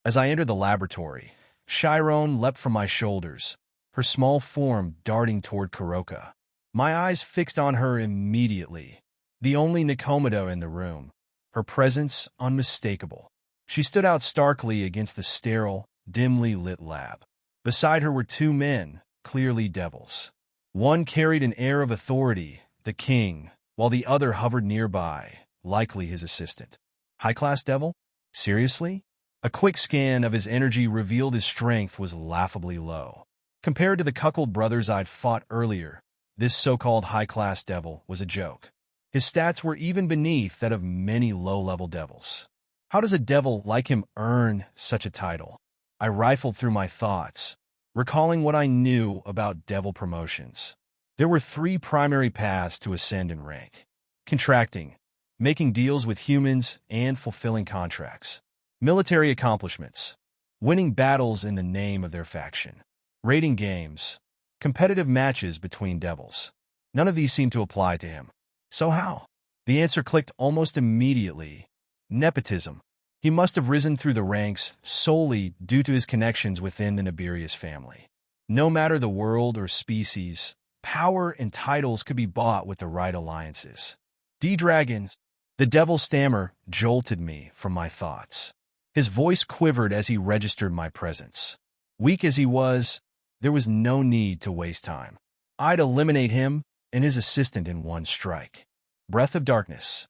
As I entered the laboratory, Shyon leapt from my shoulders, her small form darting toward Koka. My eyes fixed on her immediately, the only Nikomata in the room, her presence unmistakable. She stood out starkly against the sterile, dimly lit lab. Beside her were two men, clearly devils. One carried an air of authority, the king, while the other hovered nearby, likely his assistant. High-class devil? Seriously? A quick scan of his energy revealed his strength was laughably low. Compared to the cuckold brothers I'd fought earlier, this so-called high-class devil was a joke. His stats were even beneath that of many low-level devils. How does a devil like him earn such a title? I rifled through my thoughts, recalling what I knew about devil promotions. There were 3 primary paths to ascend in rank: contracting, making deals with humans, and fulfilling contracts. Military accomplishments, winning battles in the name of their faction. Raiding games, competitive matches between devils. None of these seemed to apply to him. So how? The answer clicked almost immediately. Nepotism. He must have risen through the ranks solely due to his connections within the Nibirius family. No matter the world or species, power and titles could be bought with the right alliances. D-Dragon, the devil stammer, jolted me from my thoughts. His voice quivered as he registered my presence. Weak as he was, there was no need to waste time. I'd eliminate him and his assistant in one strike. Breath of darkness.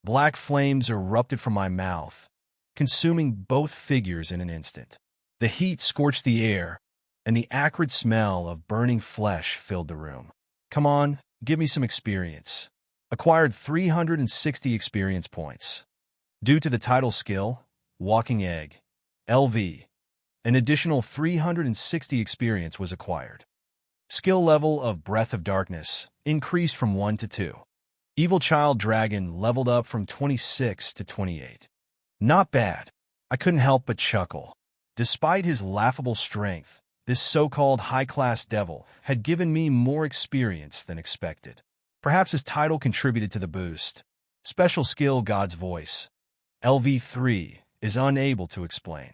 Black flames erupted from my mouth, consuming both figures in an instant. The heat scorched the air, and the acrid smell of burning flesh filled the room. Come on, give me some experience. Acquired 360 experience points. Due to the title skill, Walking Egg, LV, an additional 360 experience was acquired. Skill level of Breath of Darkness increased from 1 to 2. Evil Child Dragon leveled up from 26 to 28. Not bad. I couldn't help but chuckle. Despite his laughable strength, this so-called high-class devil had given me more experience than expected. Perhaps his title contributed to the boost. Special skill God's Voice, LV3, is unable to explain.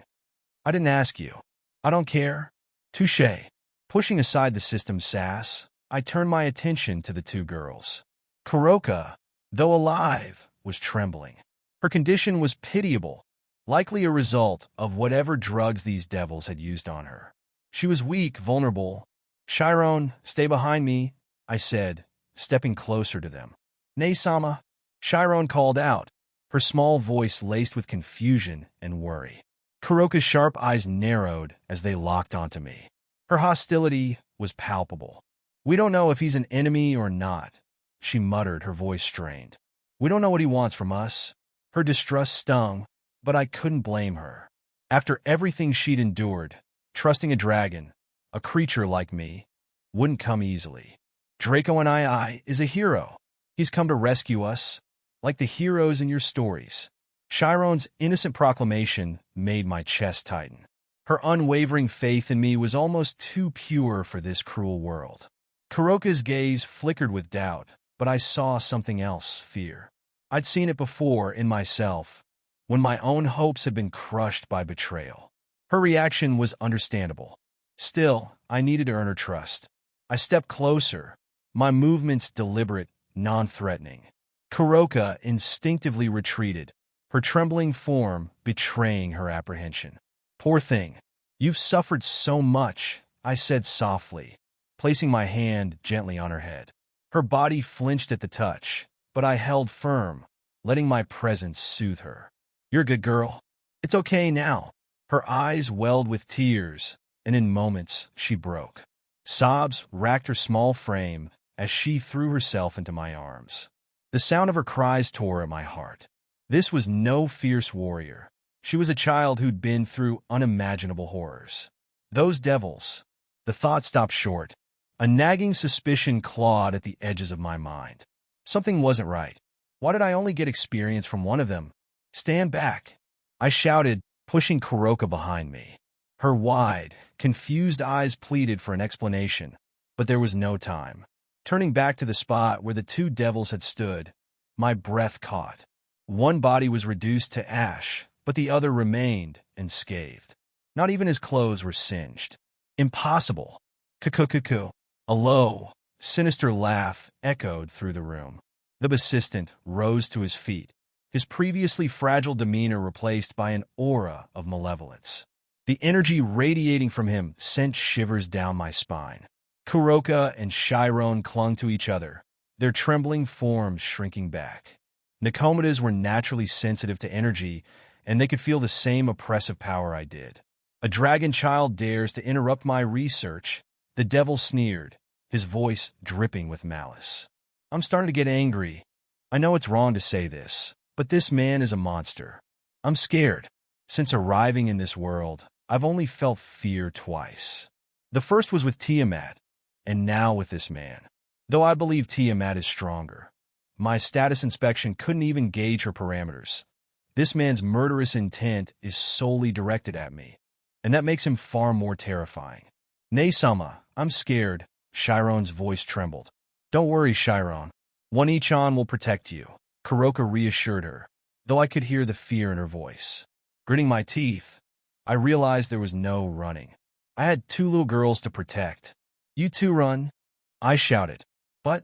I didn't ask you. I don't care. Touché. Pushing aside the system's sass, I turned my attention to the 2 girls. Koka, though alive, was trembling. Her condition was pitiable, likely a result of whatever drugs these devils had used on her. She was weak, vulnerable. Shyon, stay behind me, I said, stepping closer to them. Nei-sama, Shyon called out, her small voice laced with confusion and worry. Koka's sharp eyes narrowed as they locked onto me. Her hostility was palpable. We don't know if he's an enemy or not, she muttered, her voice strained. We don't know what he wants from us. Her distrust stung, but I couldn't blame her. After everything she'd endured, trusting a dragon, a creature like me, wouldn't come easily. Draco and I is a hero. He's come to rescue us, like the heroes in your stories. Shyon's innocent proclamation made my chest tighten. Her unwavering faith in me was almost too pure for this cruel world. Koka's gaze flickered with doubt, but I saw something else, fear. I'd seen it before in myself, when my own hopes had been crushed by betrayal. Her reaction was understandable. Still, I needed to earn her trust. I stepped closer, my movements deliberate, non-threatening. Koka instinctively retreated, her trembling form betraying her apprehension. Poor thing. You've suffered so much, I said softly, placing my hand gently on her head. Her body flinched at the touch, but I held firm, letting my presence soothe her. You're a good girl. It's okay now. Her eyes welled with tears, and in moments she broke. Sobs racked her small frame as she threw herself into my arms. The sound of her cries tore at my heart. This was no fierce warrior. She was a child who'd been through unimaginable horrors. Those devils. The thought stopped short. A nagging suspicion clawed at the edges of my mind. Something wasn't right. Why did I only get experience from one of them? Stand back, I shouted, pushing Koka behind me. Her wide, confused eyes pleaded for an explanation, but there was no time. Turning back to the spot where the 2 devils had stood, my breath caught. One body was reduced to ash, but the other remained unscathed. Not even his clothes were singed. Impossible. Cuckoo. A low, sinister laugh echoed through the room. The assistant rose to his feet, his previously fragile demeanor replaced by an aura of malevolence. The energy radiating from him sent shivers down my spine. Koka and Shyon clung to each other, their trembling forms shrinking back. Nicomedes were naturally sensitive to energy, and they could feel the same oppressive power I did. A dragon child dares to interrupt my research, the devil sneered, his voice dripping with malice. I'm starting to get angry. I know it's wrong to say this, but this man is a monster. I'm scared. Since arriving in this world, I've only felt fear twice. The first was with Tiamat, and now with this man. Though I believe Tiamat is stronger, my status inspection couldn't even gauge her parameters. This man's murderous intent is solely directed at me, and that makes him far more terrifying. Nay-sama, I'm scared. Shiron's voice trembled. Don't worry, Shyon. One Ichan will protect you, Koka reassured her, though I could hear the fear in her voice. Gritting my teeth, I realized there was no running. I had 2 little girls to protect. You two run, I shouted. But,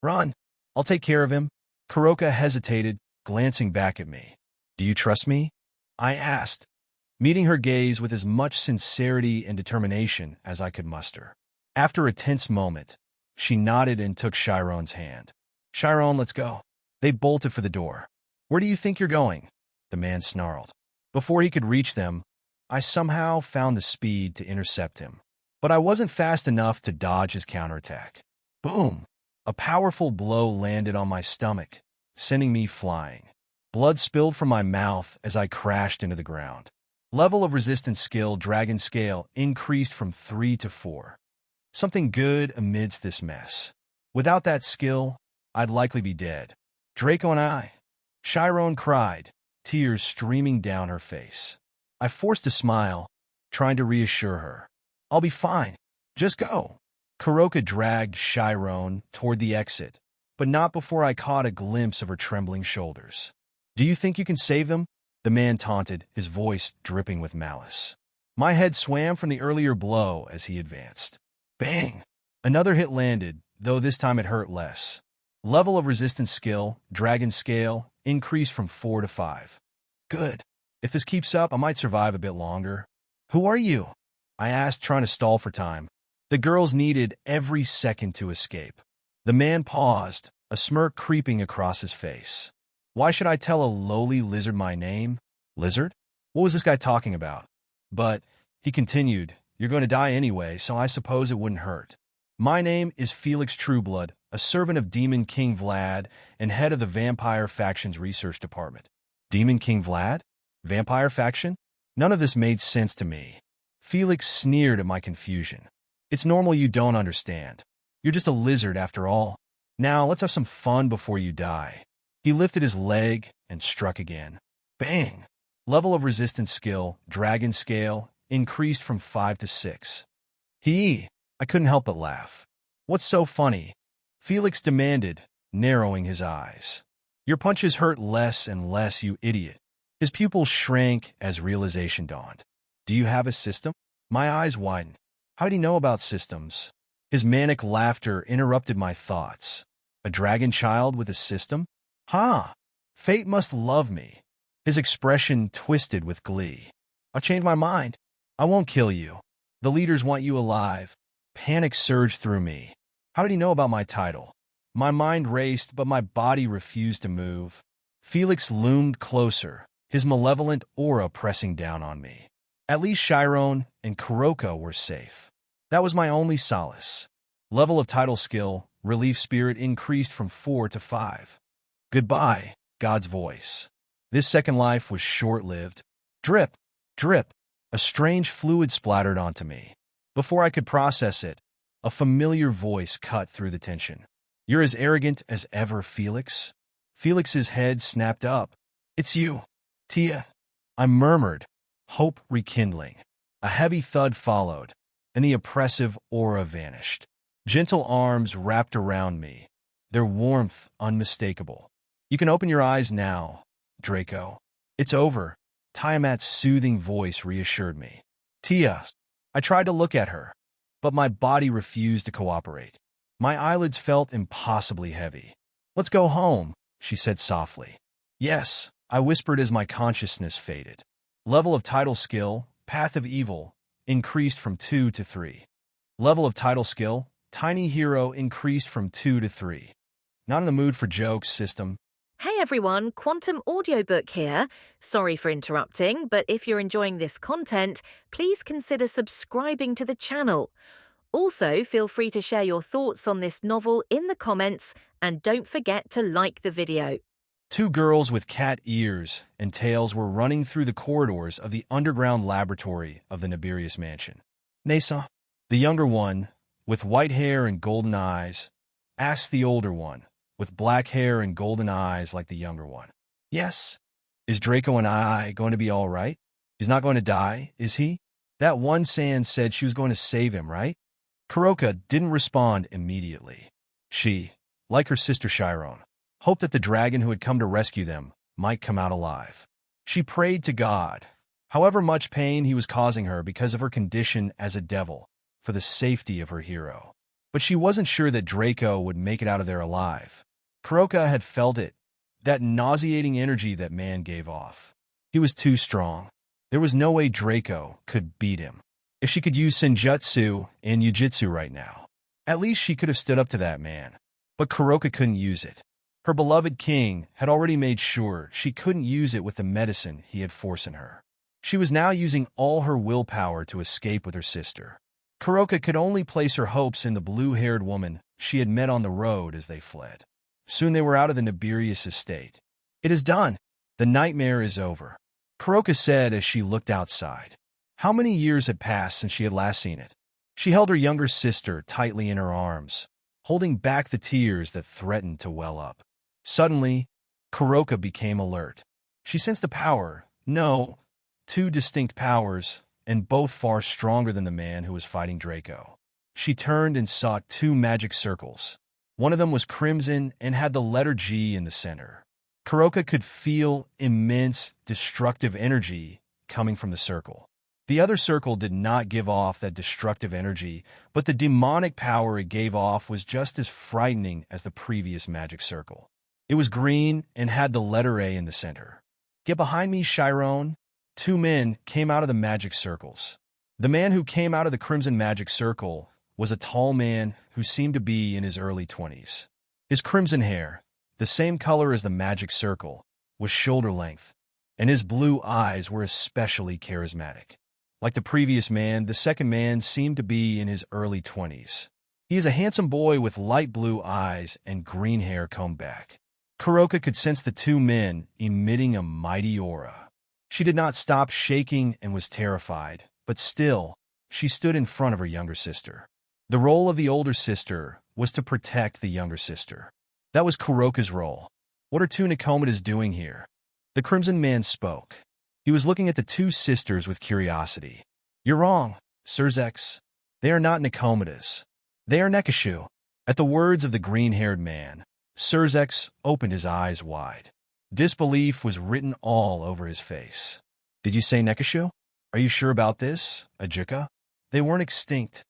run. I'll take care of him. Koka hesitated, glancing back at me. Do you trust me? I asked, meeting her gaze with as much sincerity and determination as I could muster. After a tense moment, she nodded and took Shiron's hand. Shyon, let's go. They bolted for the door. Where do you think you're going? The man snarled. Before he could reach them, I somehow found the speed to intercept him. But I wasn't fast enough to dodge his counterattack. Boom! A powerful blow landed on my stomach, sending me flying. Blood spilled from my mouth as I crashed into the ground. Level of resistance skill, Dragon Scale, increased from 3 to 4. Something good amidst this mess. Without that skill, I'd likely be dead. Draco and I. Shyon cried, tears streaming down her face. I forced a smile, trying to reassure her. I'll be fine. Just go. Koka dragged Shyon toward the exit, but not before I caught a glimpse of her trembling shoulders. Do you think you can save them? The man taunted, his voice dripping with malice. My head swam from the earlier blow as he advanced. Bang! Another hit landed, though this time it hurt less. Level of resistance skill, Dragon Scale, increased from 4 to 5. Good. If this keeps up, I might survive a bit longer. Who are you? I asked, trying to stall for time. The girls needed every second to escape. The man paused, a smirk creeping across his face. Why should I tell a lowly lizard my name? Lizard? What was this guy talking about? But, he continued, you're going to die anyway, so I suppose it wouldn't hurt. My name is Felix Trueblood, a servant of Demon King Vlad and head of the Vampire Faction's research department. Demon King Vlad? Vampire Faction? None of this made sense to me. Felix sneered at my confusion. It's normal you don't understand. You're just a lizard after all. Now, let's have some fun before you die. He lifted his leg and struck again. Bang! Level of resistance skill, Dragon Scale, increased from 5 to 6. I couldn't help but laugh. What's so funny? Felix demanded, narrowing his eyes. Your punches hurt less and less, you idiot. His pupils shrank as realization dawned. Do you have a system? My eyes widened. How did he know about systems? His manic laughter interrupted my thoughts. A dragon child with a system? Ha! Fate must love me. His expression twisted with glee. I'll change my mind. I won't kill you. The leaders want you alive. Panic surged through me. How did he know about my title? My mind raced, but my body refused to move. Felix loomed closer, his malevolent aura pressing down on me. At least Shyon and Koka were safe. That was my only solace. Level of title skill, Relief Spirit, increased from 4 to 5. Goodbye, God's voice. This second life was short-lived. Drip, drip. A strange fluid splattered onto me. Before I could process it, a familiar voice cut through the tension. You're as arrogant as ever, Felix. Felix's head snapped up. It's you, Tia. I murmured, hope rekindling. A heavy thud followed, and the oppressive aura vanished. Gentle arms wrapped around me, their warmth unmistakable. You can open your eyes now, Draco. It's over. Tiamat's soothing voice reassured me. Tia. I tried to look at her, but my body refused to cooperate. My eyelids felt impossibly heavy. Let's go home, she said softly. Yes, I whispered as my consciousness faded. Level of title skill, Path of Evil, increased from 2 to 3. Level of title skill, Tiny Hero, increased from 2 to 3. Not in the mood for jokes, system. Hey everyone, Quantum Audiobook here. Sorry for interrupting, but if you're enjoying this content, please consider subscribing to the channel. Also, feel free to share your thoughts on this novel in the comments, and don't forget to like the video. Two girls with cat ears and tails were running through the corridors of the underground laboratory of the Nibirius mansion. Nesa, the younger one, with white hair and golden eyes, asked the older one, with black hair and golden eyes like the younger one. Yes. Is Draco and I going to be all right? He's not going to die, is he? That one Sand said she was going to save him, right? Koka didn't respond immediately. She, like her sister Shyon, hoped that the dragon who had come to rescue them might come out alive. She prayed to God, however much pain he was causing her because of her condition as a devil, for the safety of her hero. But she wasn't sure that Draco would make it out of there alive. Koka had felt it, that nauseating energy that man gave off. He was too strong. There was no way Draco could beat him. If she could use Senjutsu and Yujitsu right now, at least she could have stood up to that man. But Koka couldn't use it. Her beloved king had already made sure she couldn't use it with the medicine he had forced in her. She was now using all her willpower to escape with her sister. Koka could only place her hopes in the blue-haired woman she had met on the road as they fled. Soon they were out of the Nibirius estate. It is done. The nightmare is over, Koka said as she looked outside. How many years had passed since she had last seen it? She held her younger sister tightly in her arms, holding back the tears that threatened to well up. Suddenly, Koka became alert. She sensed a power, no, two distinct powers, and both far stronger than the man who was fighting Draco. She turned and saw two magic circles. One of them was crimson and had the letter G in the center. Koka could feel immense, destructive energy coming from the circle. The other circle did not give off that destructive energy, but the demonic power it gave off was just as frightening as the previous magic circle. It was green and had the letter A in the center. Get behind me, Shyon. Two men came out of the magic circles. The man who came out of the crimson magic circle was a tall man who seemed to be in his early 20s. His crimson hair, the same color as the magic circle, was shoulder length, and his blue eyes were especially charismatic. Like the previous man, the second man seemed to be in his early 20s. He is a handsome boy with light blue eyes and green hair combed back. Koka could sense the two men emitting a mighty aura. She did not stop shaking and was terrified, but still, she stood in front of her younger sister. The role of the older sister was to protect the younger sister. That was Koka's role. What are two Nikomadas doing here? The Crimson Man spoke. He was looking at the two sisters with curiosity. You're wrong, Surzex. They are not Nikomadas. They are Nekashu. At the words of the green-haired man, Surzex opened his eyes wide. Disbelief was written all over his face. Did you say Nekashu? Are you sure about this, Ajuka? They weren't extinct.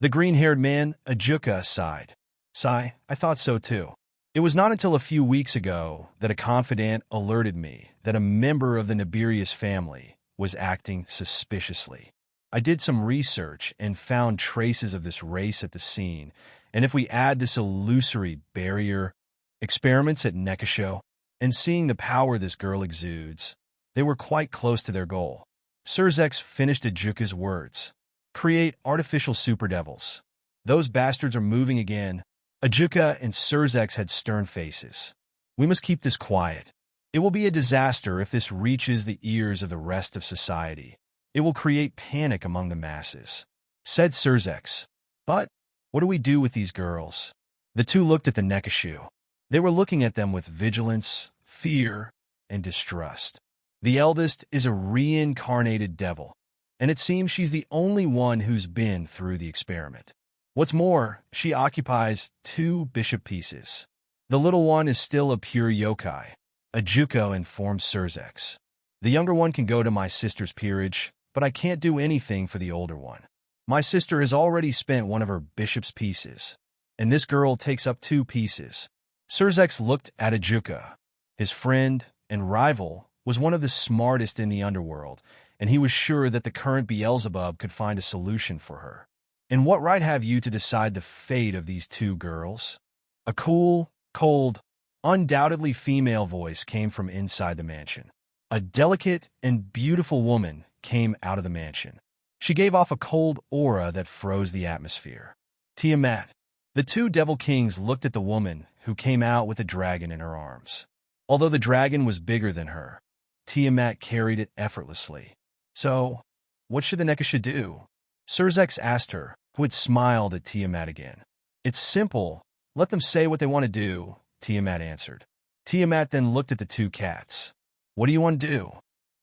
The green-haired man, Ajuka, sighed. Sigh, I thought so too. It was not until a few weeks ago that a confidant alerted me that a member of the Nibirius family was acting suspiciously. I did some research and found traces of this race at the scene, and if we add this illusory barrier, experiments at Nekasho, and seeing the power this girl exudes, they were quite close to their goal. Surzex finished Ajuka's words. Create artificial superdevils. Those bastards are moving again. Ajuka and Surzex had stern faces. We must keep this quiet. It will be a disaster if this reaches the ears of the rest of society. It will create panic among the masses, said Surzex. But what do we do with these girls? The two looked at the Nekashu. They were looking at them with vigilance, fear, and distrust. The eldest is a reincarnated devil, and it seems she's the only one who's been through the experiment. What's more, she occupies 2 bishop pieces. The little one is still a pure yokai, Ajuka informed Surzex. The younger one can go to my sister's peerage, but I can't do anything for the older one. My sister has already spent one of her bishop's pieces, and this girl takes up 2 pieces. Surzex looked at Ajuka. His friend and rival was one of the smartest in the underworld, and he was sure that the current Beelzebub could find a solution for her. And what right have you to decide the fate of these 2 girls? A cool, cold, undoubtedly female voice came from inside the mansion. A delicate and beautiful woman came out of the mansion. She gave off a cold aura that froze the atmosphere. Tiamat. The 2 devil kings looked at the woman who came out with a dragon in her arms. Although the dragon was bigger than her, Tiamat carried it effortlessly. So, what should the Nekasha do? Surzex asked her, who had smiled at Tiamat again. It's simple. Let them say what they want to do, Tiamat answered. Tiamat then looked at the 2 cats. What do you want to do?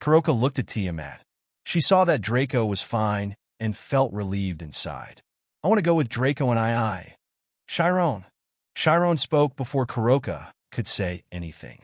Koka looked at Tiamat. She saw that Draco was fine and felt relieved inside. I want to go with Draco and I. Shyon. Shyon spoke before Koka could say anything.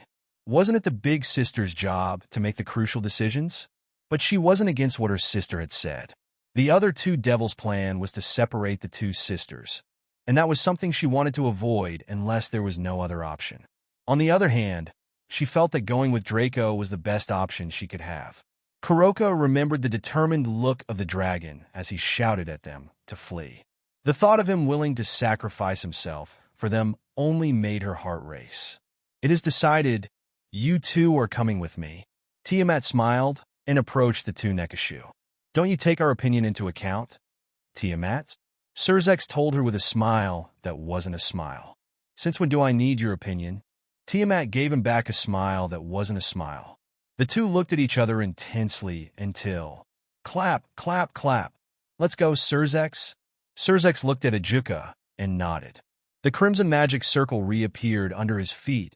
Wasn't it the big sister's job to make the crucial decisions? But she wasn't against what her sister had said. The other 2 devils' plan was to separate the 2 sisters, and that was something she wanted to avoid unless there was no other option. On the other hand, she felt that going with Draco was the best option she could have. Koka remembered the determined look of the dragon as he shouted at them to flee. The thought of him willing to sacrifice himself for them only made her heart race. It is decided, you 2 are coming with me. Tiamat smiled and approached the 2 Nekashu. Don't you take our opinion into account? Tiamat? Surzex told her with a smile that wasn't a smile. Since when do I need your opinion? Tiamat gave him back a smile that wasn't a smile. The 2 looked at each other intensely until, clap, clap, clap. Let's go, Surzex. Surzex looked at Ajuka and nodded. The crimson magic circle reappeared under his feet,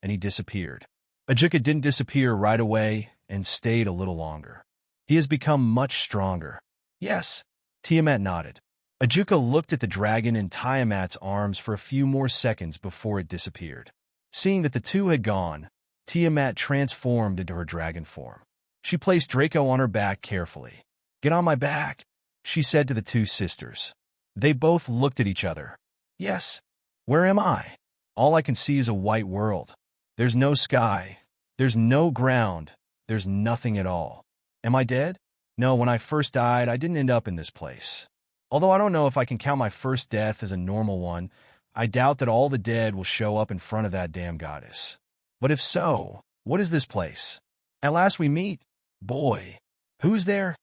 and he disappeared. Ajuka didn't disappear right away and stayed a little longer. He has become much stronger. Yes, Tiamat nodded. Ajuka looked at the dragon in Tiamat's arms for a few more seconds before it disappeared. Seeing that the 2 had gone, Tiamat transformed into her dragon form. She placed Draco on her back carefully. Get on my back, she said to the 2 sisters. They both looked at each other. Yes. Where am I? All I can see is a white world. There's no sky. There's no ground. There's nothing at all. Am I dead? No, when I first died, I didn't end up in this place. Although I don't know if I can count my first death as a normal one, I doubt that all the dead will show up in front of that damn goddess. But if so, what is this place? At last we meet. Boy. Who's there?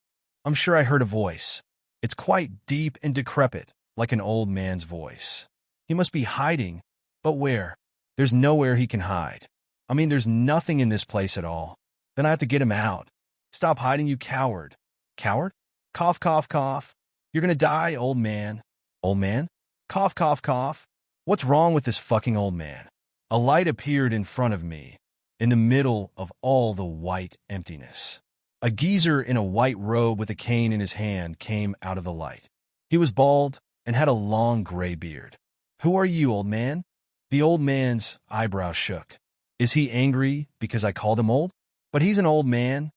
I'm sure I heard a voice. It's quite deep and decrepit, like an old man's voice. He must be hiding, but where? There's nowhere he can hide. I mean, there's nothing in this place at all. Then I have to get him out. Stop hiding, you coward. Coward? Cough, cough, cough. You're gonna die, old man. Old man? Cough, cough, cough. What's wrong with this fucking old man? A light appeared in front of me, in the middle of all the white emptiness. A geezer in a white robe with a cane in his hand came out of the light. He was bald and had a long gray beard. Who are you, old man? The old man's eyebrow shook. Is he angry because I called him old? But he's an old man.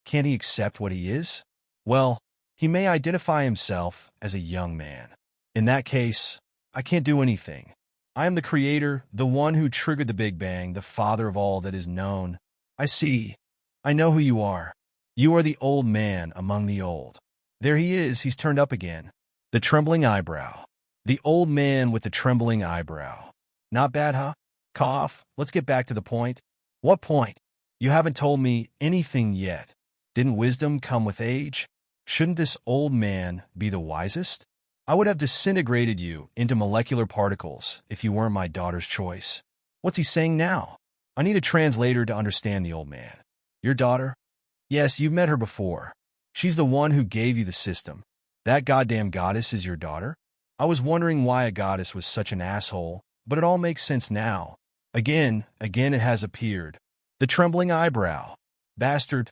Can't he accept what he is? Well, he may identify himself as a young man. In that case, I can't do anything. I am the creator, the one who triggered the Big Bang, the father of all that is known. I see. I know who you are. You are the old man among the old. There he is, he's turned up again. The trembling eyebrow. The old man with the trembling eyebrow. Not bad, huh? Cough, let's get back to the point. What point? You haven't told me anything yet. Didn't wisdom come with age? Shouldn't this old man be the wisest? I would have disintegrated you into molecular particles if you weren't my daughter's choice. What's he saying now? I need a translator to understand the old man. Your daughter? Yes, you've met her before. She's the one who gave you the system. That goddamn goddess is your daughter? I was wondering why a goddess was such an asshole, but it all makes sense now. Again it has appeared. The trembling eyebrow. Bastard.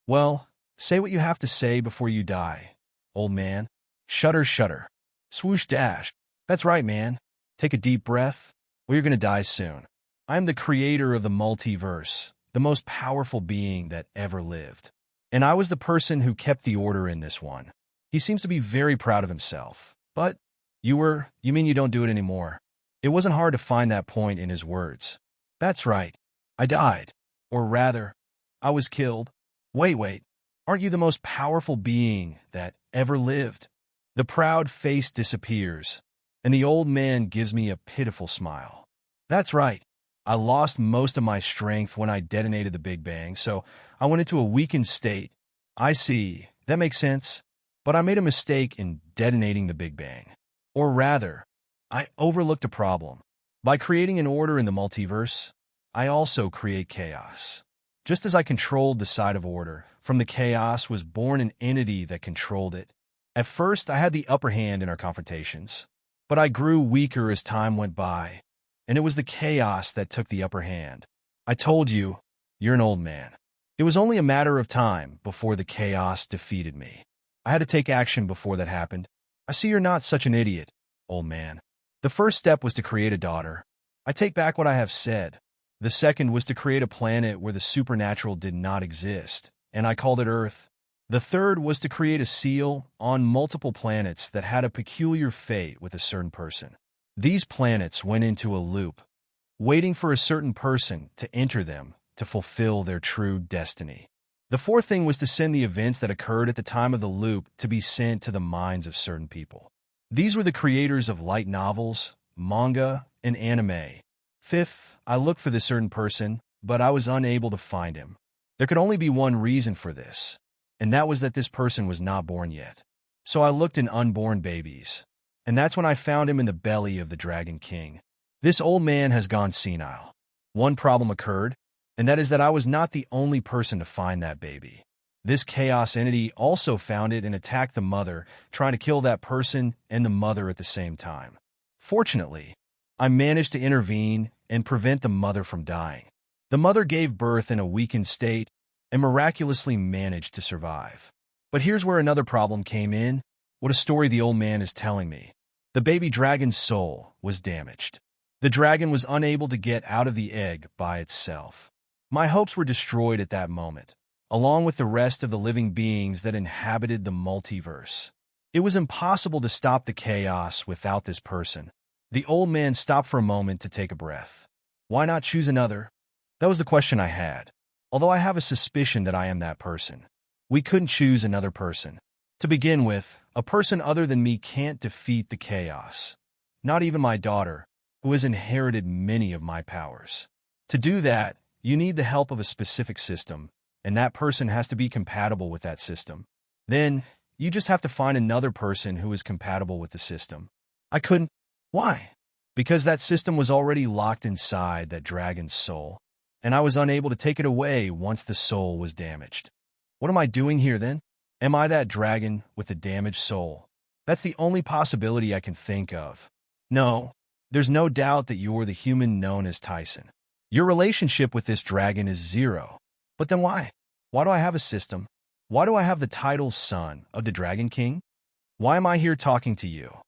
Well, say what you have to say before you die, old man. Shudder, shudder. Swoosh dash. That's right, man. Take a deep breath, or you're gonna die soon. I am the creator of the multiverse, the most powerful being that ever lived. And I was the person who kept the order in this one. He seems to be very proud of himself. But you mean you don't do it anymore? It wasn't hard to find that point in his words. That's right. I died. Or rather, I was killed. Wait. Aren't you the most powerful being that ever lived? The proud face disappears, and the old man gives me a pitiful smile. That's right. I lost most of my strength when I detonated the Big Bang, so I went into a weakened state. I see. That makes sense. But I made a mistake in detonating the Big Bang. Or rather, I overlooked a problem. By creating an order in the multiverse, I also create chaos. Just as I controlled the side of order, from the chaos was born an entity that controlled it. At first, I had the upper hand in our confrontations, but I grew weaker as time went by, and it was the chaos that took the upper hand. I told you, you're an old man. It was only a matter of time before the chaos defeated me. I had to take action before that happened. I see you're not such an idiot, old man. The first step was to create a daughter. I take back what I have said. The second was to create a planet where the supernatural did not exist, and I called it Earth. The third was to create a seal on multiple planets that had a peculiar fate with a certain person. These planets went into a loop, waiting for a certain person to enter them to fulfill their true destiny. The fourth thing was to send the events that occurred at the time of the loop to be sent to the minds of certain people. These were the creators of light novels, manga, and anime. Fifth, I looked for this certain person, but I was unable to find him. There could only be one reason for this, and that was that this person was not born yet. So I looked in unborn babies, and that's when I found him in the belly of the Dragon King. This old man has gone senile. One problem occurred, and that is that I was not the only person to find that baby. This chaos entity also found it and attacked the mother, trying to kill that person and the mother at the same time. Fortunately, I managed to intervene and prevent the mother from dying. The mother gave birth in a weakened state and miraculously managed to survive. But here's where another problem came in. What a story the old man is telling me. The baby dragon's soul was damaged. The dragon was unable to get out of the egg by itself. My hopes were destroyed at that moment, along with the rest of the living beings that inhabited the multiverse. It was impossible to stop the chaos without this person. The old man stopped for a moment to take a breath. Why not choose another? That was the question I had, although I have a suspicion that I am that person. We couldn't choose another person. To begin with, a person other than me can't defeat the chaos. Not even my daughter, who has inherited many of my powers. To do that, you need the help of a specific system, and that person has to be compatible with that system. Then, you just have to find another person who is compatible with the system. I couldn't. Why? Because that system was already locked inside that dragon's soul, and I was unable to take it away once the soul was damaged. What am I doing here then? Am I that dragon with the damaged soul? That's the only possibility I can think of. No, there's no doubt that you're the human known as Tyson. Your relationship with this dragon is zero. But then why? Why do I have a system? Why do I have the title Son of the Dragon King? Why am I here talking to you?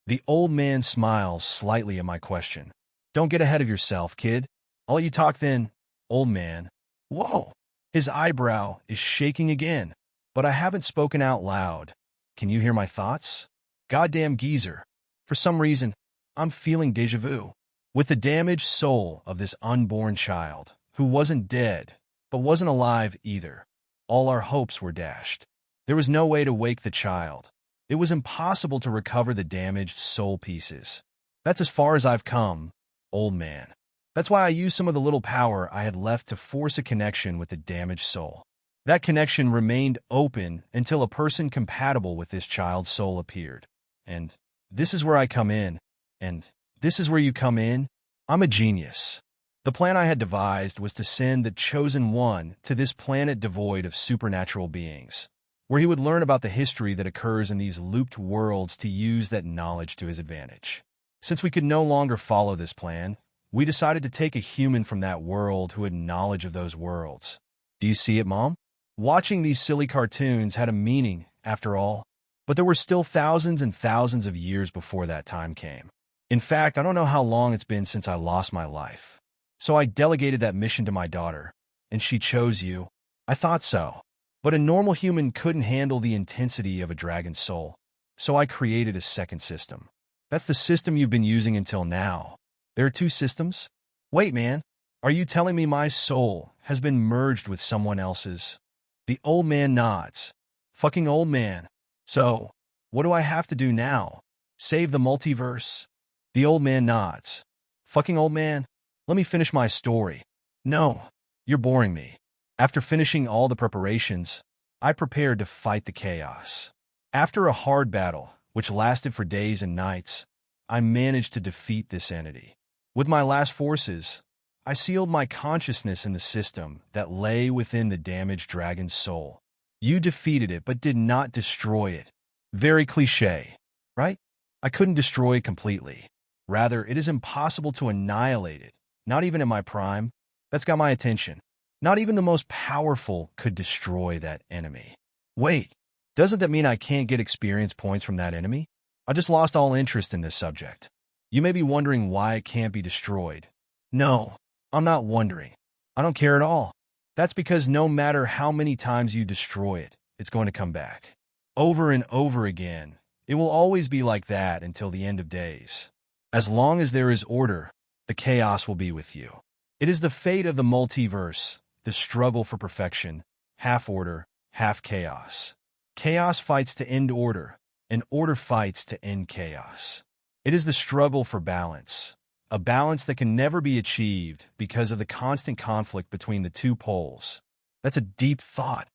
The old man smiles slightly at my question. Don't get ahead of yourself, kid. I'll let you talk then, old man. Whoa! His eyebrow is shaking again. But I haven't spoken out loud. Can you hear my thoughts? Goddamn geezer. For some reason, I'm feeling déjà vu. With the damaged soul of this unborn child, who wasn't dead, but wasn't alive either. All our hopes were dashed. There was no way to wake the child. It was impossible to recover the damaged soul pieces. That's as far as I've come, old man. That's why I used some of the little power I had left to force a connection with the damaged soul. That connection remained open until a person compatible with this child's soul appeared. And this is where I come in. And this is where you come in. I'm a genius. The plan I had devised was to send the chosen one to this planet devoid of supernatural beings, where he would learn about the history that occurs in these looped worlds to use that knowledge to his advantage. Since we could no longer follow this plan, we decided to take a human from that world who had knowledge of those worlds. Do you see it, Mom? Watching these silly cartoons had a meaning, after all, but there were still thousands and thousands of years before that time came. In fact, I don't know how long it's been since I lost my life. So I delegated that mission to my daughter, And she chose you. I thought so. But a normal human couldn't handle the intensity of a dragon's soul. So I created a second system. That's the system you've been using until now. There are two systems? Wait, man. Are you telling me my soul has been merged with someone else's? The old man nods. Fucking old man. So, what do I have to do now? Save the multiverse? The old man nods. Fucking old man, let me finish my story. No, you're boring me. After finishing all the preparations, I prepared to fight the chaos. After a hard battle, which lasted for days and nights, I managed to defeat this entity. With my last forces, I sealed my consciousness in the system that lay within the damaged dragon's soul. You defeated it but did not destroy it. Very cliché, right? I couldn't destroy it completely. Rather, it is impossible to annihilate it, not even in my prime. That's got my attention. Not even the most powerful could destroy that enemy. Wait, doesn't that mean I can't get experience points from that enemy? I just lost all interest in this subject. You may be wondering why it can't be destroyed. No, I'm not wondering. I don't care at all. That's because no matter how many times you destroy it, it's going to come back. Over and over again. It will always be like that until the end of days. As long as there is order, the chaos will be with you. It is the fate of the multiverse, the struggle for perfection, half order, half chaos. Chaos fights to end order, and order fights to end chaos. It is the struggle for balance, a balance that can never be achieved because of the constant conflict between the two poles. That's a deep thought,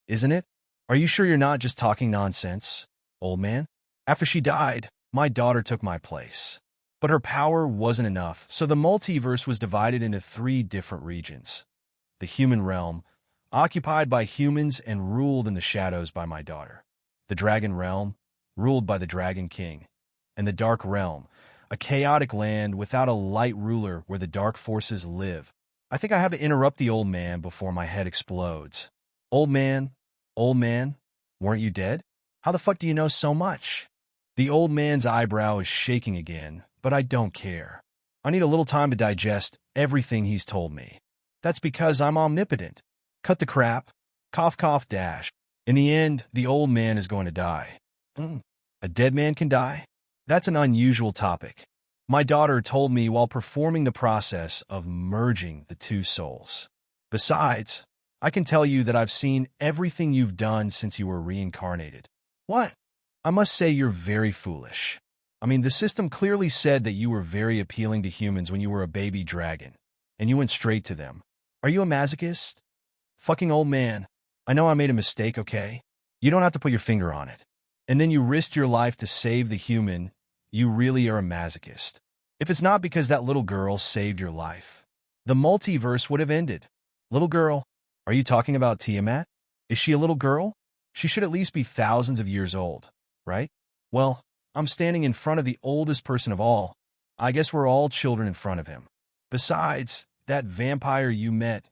isn't it? Are you sure you're not just talking nonsense, old man? After she died, my daughter took my place. But her power wasn't enough, so the multiverse was divided into 3 different regions. The human realm, occupied by humans and ruled in the shadows by my daughter. The dragon realm, ruled by the dragon king. And the dark realm, a chaotic land without a light ruler where the dark forces live. I think I have to interrupt the old man before my head explodes. Old man, weren't you dead? How the fuck do you know so much? The old man's eyebrow is shaking again, but I don't care. I need a little time to digest everything he's told me. That's because I'm omnipotent. Cut the crap. Cough, cough, dash. In the end, the old man is going to die. A dead man can die? That's an unusual topic. My daughter told me while performing the process of merging the 2 souls. Besides, I can tell you that I've seen everything you've done since you were reincarnated. What? I must say you're very foolish. I mean, the system clearly said that you were very appealing to humans when you were a baby dragon, and you went straight to them. Are you a masochist? Fucking old man, I know I made a mistake, okay? You don't have to put your finger on it. And then you risked your life to save the human. You really are a masochist. If it's not because that little girl saved your life, the multiverse would have ended. Little girl? Are you talking about Tiamat? Is she a little girl? She should at least be thousands of years old, right? Well, I'm standing in front of the oldest person of all. I guess we're all children in front of him. Besides, that vampire you met.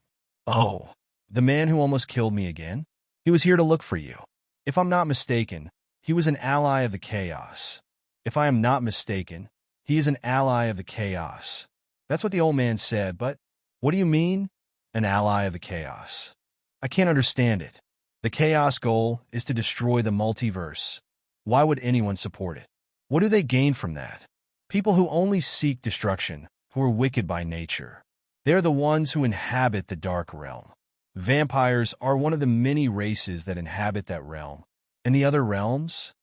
Oh, the man who almost killed me again? He was here to look for you. If I'm not mistaken, he was an ally of the chaos. If I am not mistaken, he is an ally of the chaos. That's what the old man said, but what do you mean, an ally of the chaos? I can't understand it. The chaos goal is to destroy the multiverse. Why would anyone support it? What do they gain from that? People who only seek destruction, who are wicked by nature. They're the ones who inhabit the dark realm. Vampires are one of the many races that inhabit that realm. And the other realms?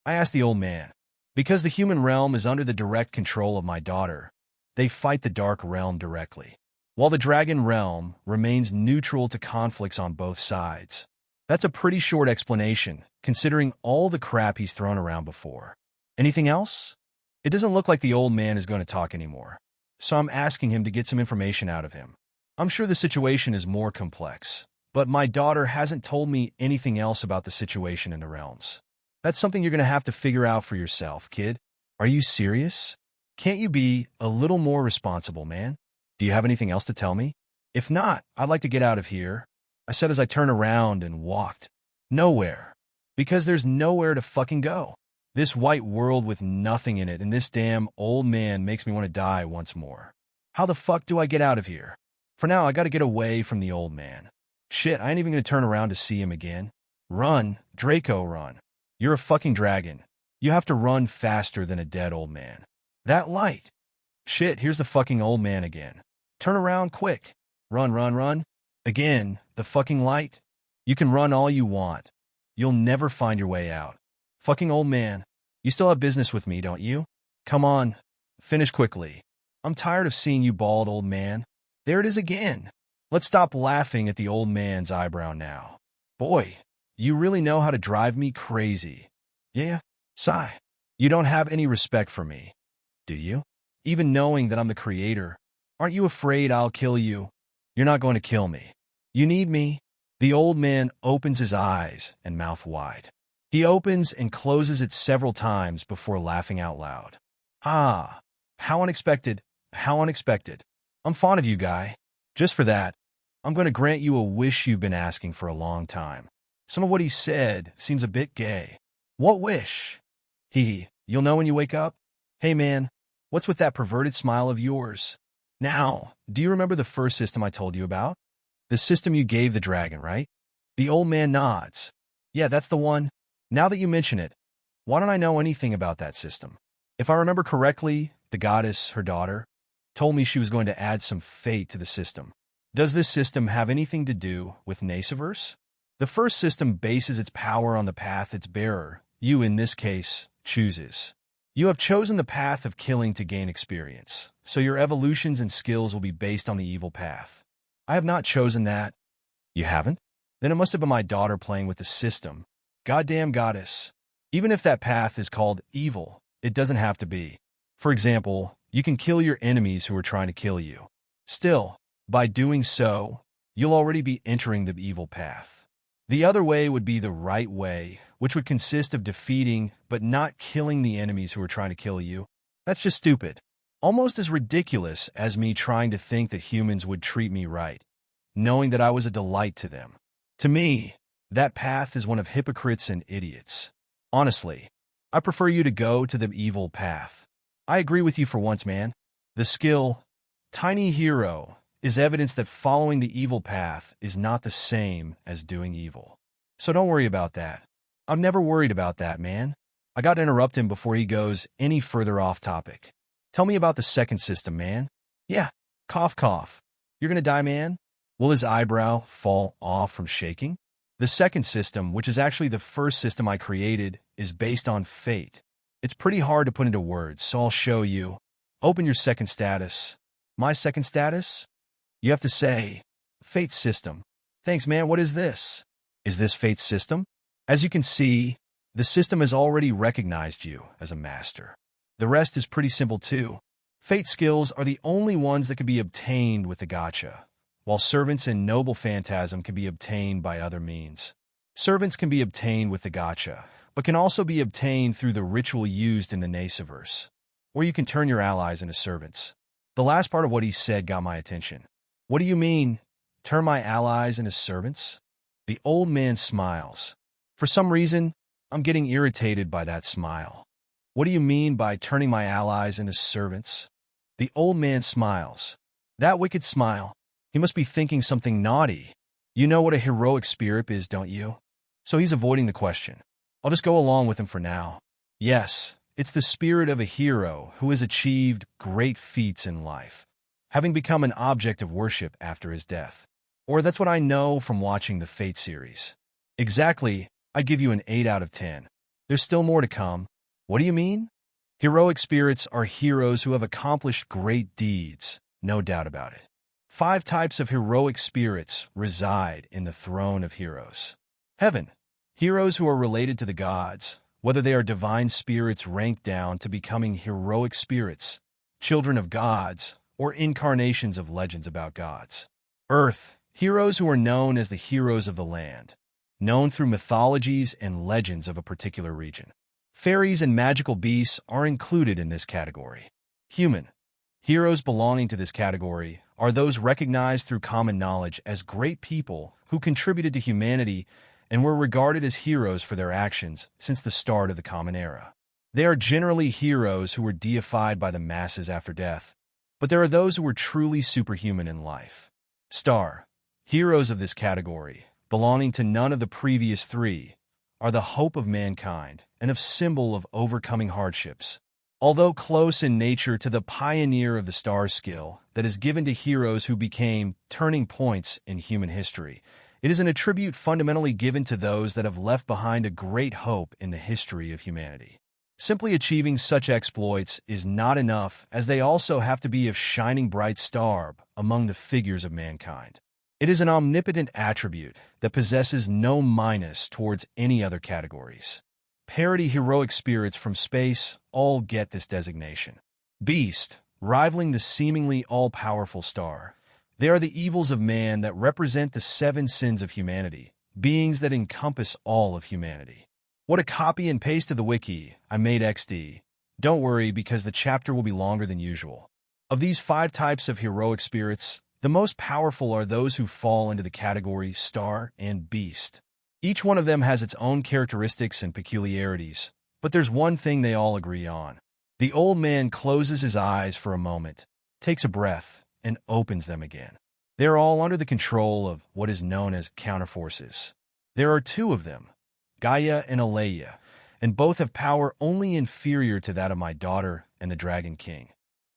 I asked the old man. Because the human realm is under the direct control of my daughter, they fight the dark realm directly, while the dragon realm remains neutral to conflicts on both sides. That's a pretty short explanation, considering all the crap he's thrown around before. Anything else? It doesn't look like the old man is going to talk anymore, so I'm asking him to get some information out of him. I'm sure the situation is more complex, but my daughter hasn't told me anything else about the situation in the realms. That's something you're going to have to figure out for yourself, kid. Are you serious? Can't you be a little more responsible, man? Do you have anything else to tell me? If not, I'd like to get out of here, I said as I turned around and walked. Nowhere. Because there's nowhere to fucking go. This white world with nothing in it and this damn old man makes me want to die once more. How the fuck do I get out of here? For now, I gotta get away from the old man. Shit, I ain't even gonna turn around to see him again. Run, Draco, run. You're a fucking dragon. You have to run faster than a dead old man. That light. Shit, here's the fucking old man again. Turn around quick. Run, run, run. Again, the fucking light. You can run all you want. You'll never find your way out. Fucking old man. You still have business with me, don't you? Come on. Finish quickly. I'm tired of seeing you bald, old man. There it is again. Let's stop laughing at the old man's eyebrow now. Boy, you really know how to drive me crazy. Yeah, sigh. You don't have any respect for me, do you? Even knowing that I'm the creator, aren't you afraid I'll kill you? You're not going to kill me. You need me. The old man opens his eyes and mouth wide. He opens and closes it several times before laughing out loud. Ah, how unexpected, how unexpected. I'm fond of you, guy. Just for that, I'm going to grant you a wish you've been asking for a long time. Some of what he said seems a bit gay. What wish? You'll know when you wake up? Hey man, what's with that perverted smile of yours? Now, do you remember the first system I told you about? The system you gave the dragon, right? The old man nods. Yeah, that's the one. Now that you mention it, why don't I know anything about that system? If I remember correctly, the goddess, her daughter, told me she was going to add some fate to the system. Does this system have anything to do with Naciverse? The first system bases its power on the path its bearer, you in this case, chooses. You have chosen the path of killing to gain experience, so your evolutions and skills will be based on the evil path. I have not chosen that. You haven't? Then it must have been my daughter playing with the system. Goddamn goddess. Even if that path is called evil, it doesn't have to be. For example, you can kill your enemies who are trying to kill you. Still, by doing so, you'll already be entering the evil path. The other way would be the right way, which would consist of defeating but not killing the enemies who are trying to kill you. That's just stupid. Almost as ridiculous as me trying to think that humans would treat me right, knowing that I was a delight to them. To me, that path is one of hypocrites and idiots. Honestly, I prefer you to go to the evil path. I agree with you for once, man. The skill, Tiny Hero, is evidence that following the evil path is not the same as doing evil. So don't worry about that. I'm never worried about that, man. I gotta interrupt him before he goes any further off topic. Tell me about the second system, man. Yeah, cough cough. You're gonna die, man? Will his eyebrow fall off from shaking? The second system, which is actually the first system I created, is based on fate. It's pretty hard to put into words, so I'll show you. Open your second status. My second status? You have to say, Fate system. Thanks, man. What is this? Is this Fate's system? As you can see, the system has already recognized you as a master. The rest is pretty simple too. Fate skills are the only ones that can be obtained with the Gacha, while servants and noble phantasm can be obtained by other means. Servants can be obtained with the Gacha, but can also be obtained through the ritual used in the Naciverse, where you can turn your allies into servants. The last part of what he said got my attention. What do you mean, turn my allies into servants? The old man smiles. For some reason, I'm getting irritated by that smile. What do you mean by turning my allies into servants? The old man smiles. That wicked smile. He must be thinking something naughty. You know what a heroic spirit is, don't you? So he's avoiding the question. I'll just go along with him for now. Yes, it's the spirit of a hero who has achieved great feats in life, having become an object of worship after his death. Or that's what I know from watching the Fate series. Exactly, I give you an 8 out of 10. There's still more to come. What do you mean? Heroic spirits are heroes who have accomplished great deeds, no doubt about it. 5 types of heroic spirits reside in the throne of heroes. Heaven, heroes who are related to the gods, whether they are divine spirits ranked down to becoming heroic spirits, children of gods, or incarnations of legends about gods. Earth, heroes who are known as the heroes of the land, known through mythologies and legends of a particular region. Fairies and magical beasts are included in this category. Human, heroes belonging to this category are those recognized through common knowledge as great people who contributed to humanity and were regarded as heroes for their actions since the start of the Common Era. They are generally heroes who were deified by the masses after death, but there are those who were truly superhuman in life. Star. Heroes of this category, belonging to none of the previous three, are the hope of mankind and a symbol of overcoming hardships. Although close in nature to the pioneer of the star skill that is given to heroes who became turning points in human history, it is an attribute fundamentally given to those that have left behind a great hope in the history of humanity. Simply achieving such exploits is not enough, as they also have to be a shining bright star among the figures of mankind. It is an omnipotent attribute that possesses no minus towards any other categories. Parody heroic spirits from space all get this designation. Beast, rivaling the seemingly all-powerful star. They are the evils of man that represent the 7 sins of humanity, beings that encompass all of humanity. What a copy and paste of the wiki I made XD. Don't worry, because the chapter will be longer than usual. Of these 5 types of heroic spirits, the most powerful are those who fall into the category Star and Beast. Each one of them has its own characteristics and peculiarities, but there's one thing they all agree on. The old man closes his eyes for a moment, takes a breath, and opens them again. They are all under the control of what is known as counterforces. There are 2 of them, Gaia and Aleia, and both have power only inferior to that of my daughter and the Dragon King,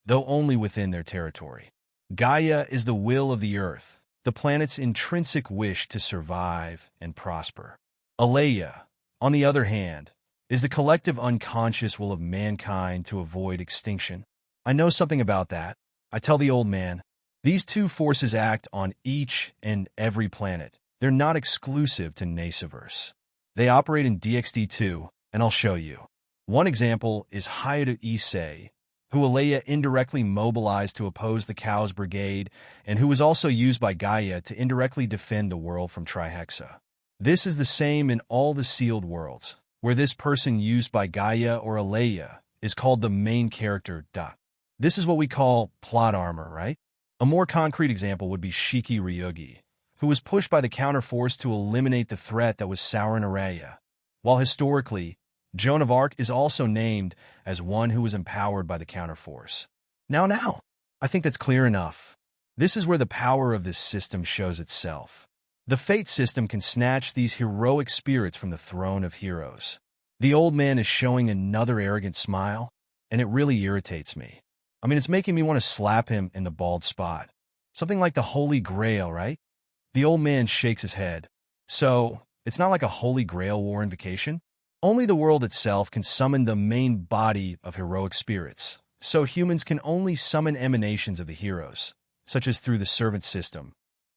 though only within their territory. Gaia is the will of the earth, the planet's intrinsic wish to survive and prosper. Aleia, on the other hand, is the collective unconscious will of mankind to avoid extinction. I know something about that, I tell the old man. These 2 forces act on each and every planet. They're not exclusive to Naciverse. They operate in DxD too, and I'll show you. One example is Hayate Issei, who Aleia indirectly mobilized to oppose the Cow's Brigade, and who was also used by Gaia to indirectly defend the world from Trihexa. This is the same in all the sealed worlds, where this person used by Gaia or Aleia is called the main character. This is what we call plot armor, right? A more concrete example would be Shiki Ryugi, who was pushed by the counterforce to eliminate the threat that was Sauron Araya, while historically, Joan of Arc is also named as one who was empowered by the counterforce. Now, I think that's clear enough. This is where the power of this system shows itself. The fate system can snatch these heroic spirits from the throne of heroes. The old man is showing another arrogant smile, and it really irritates me. I mean, it's making me want to slap him in the bald spot. Something like the Holy Grail, right? The old man shakes his head. So, it's not like a Holy Grail war invocation? Only the world itself can summon the main body of heroic spirits, so humans can only summon emanations of the heroes, such as through the servant system,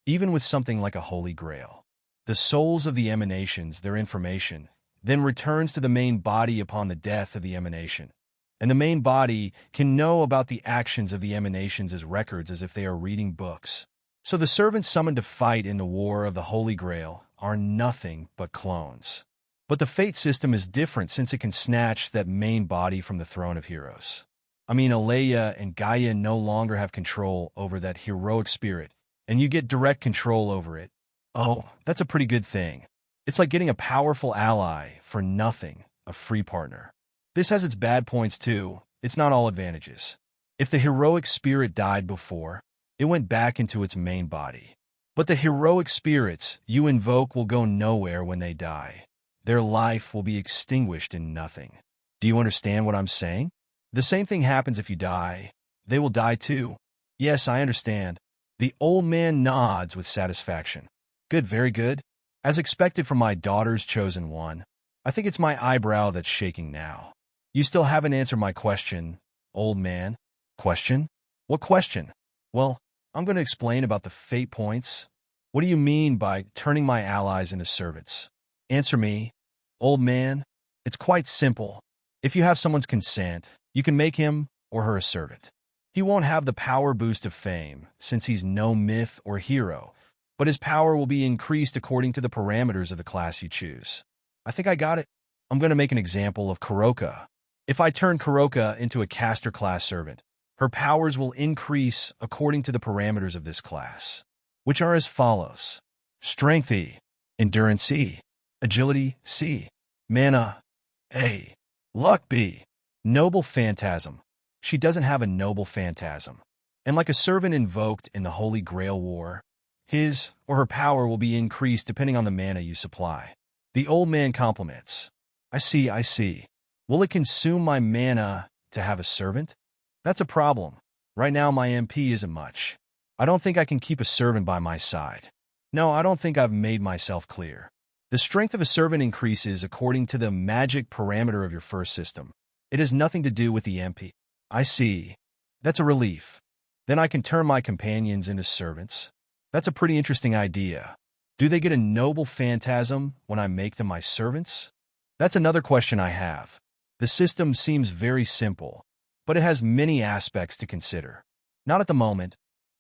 even with something like a Holy Grail. The souls of the emanations, their information, then returns to the main body upon the death of the emanation, and the main body can know about the actions of the emanations as records as if they are reading books. So the servants summoned to fight in the war of the Holy Grail are nothing but clones. But the fate system is different since it can snatch that main body from the throne of heroes. I mean, Aleia and Gaia no longer have control over that heroic spirit, and you get direct control over it. Oh, that's a pretty good thing. It's like getting a powerful ally for nothing, a free partner. This has its bad points too. It's not all advantages. If the heroic spirit died before, it went back into its main body. But the heroic spirits you invoke will go nowhere when they die. Their life will be extinguished in nothing. Do you understand what I'm saying? The same thing happens if you die. They will die too. Yes, I understand. The old man nods with satisfaction. Good, very good. As expected from my daughter's chosen one. I think it's my eyebrow that's shaking now. You still haven't answered my question, old man. Question? What question? Well, I'm going to explain about the fate points. What do you mean by turning my allies into servants? Answer me, old man. It's quite simple. If you have someone's consent, you can make him or her a servant. He won't have the power boost of fame, since he's no myth or hero, but his power will be increased according to the parameters of the class you choose. I think I got it. I'm going to make an example of Koka. If I turn Koka into a caster class servant, her powers will increase according to the parameters of this class, which are as follows. Strength E, Endurance E, Agility C, Mana A, Luck B, Noble Phantasm. She doesn't have a noble phantasm. And like a servant invoked in the Holy Grail War, His or her power will be increased depending on the mana you supply. The old man compliments. I see. Will it consume my mana to have a servant? That's a problem. Right now my MP isn't much. I don't think I can keep a servant by my side. No, I don't think I've made myself clear. The strength of a servant increases according to the magic parameter of your first system. It has nothing to do with the MP. I see. That's a relief. Then I can turn my companions into servants. That's a pretty interesting idea. Do they get a noble phantasm when I make them my servants? That's another question I have. The system seems very simple, but it has many aspects to consider. Not at the moment,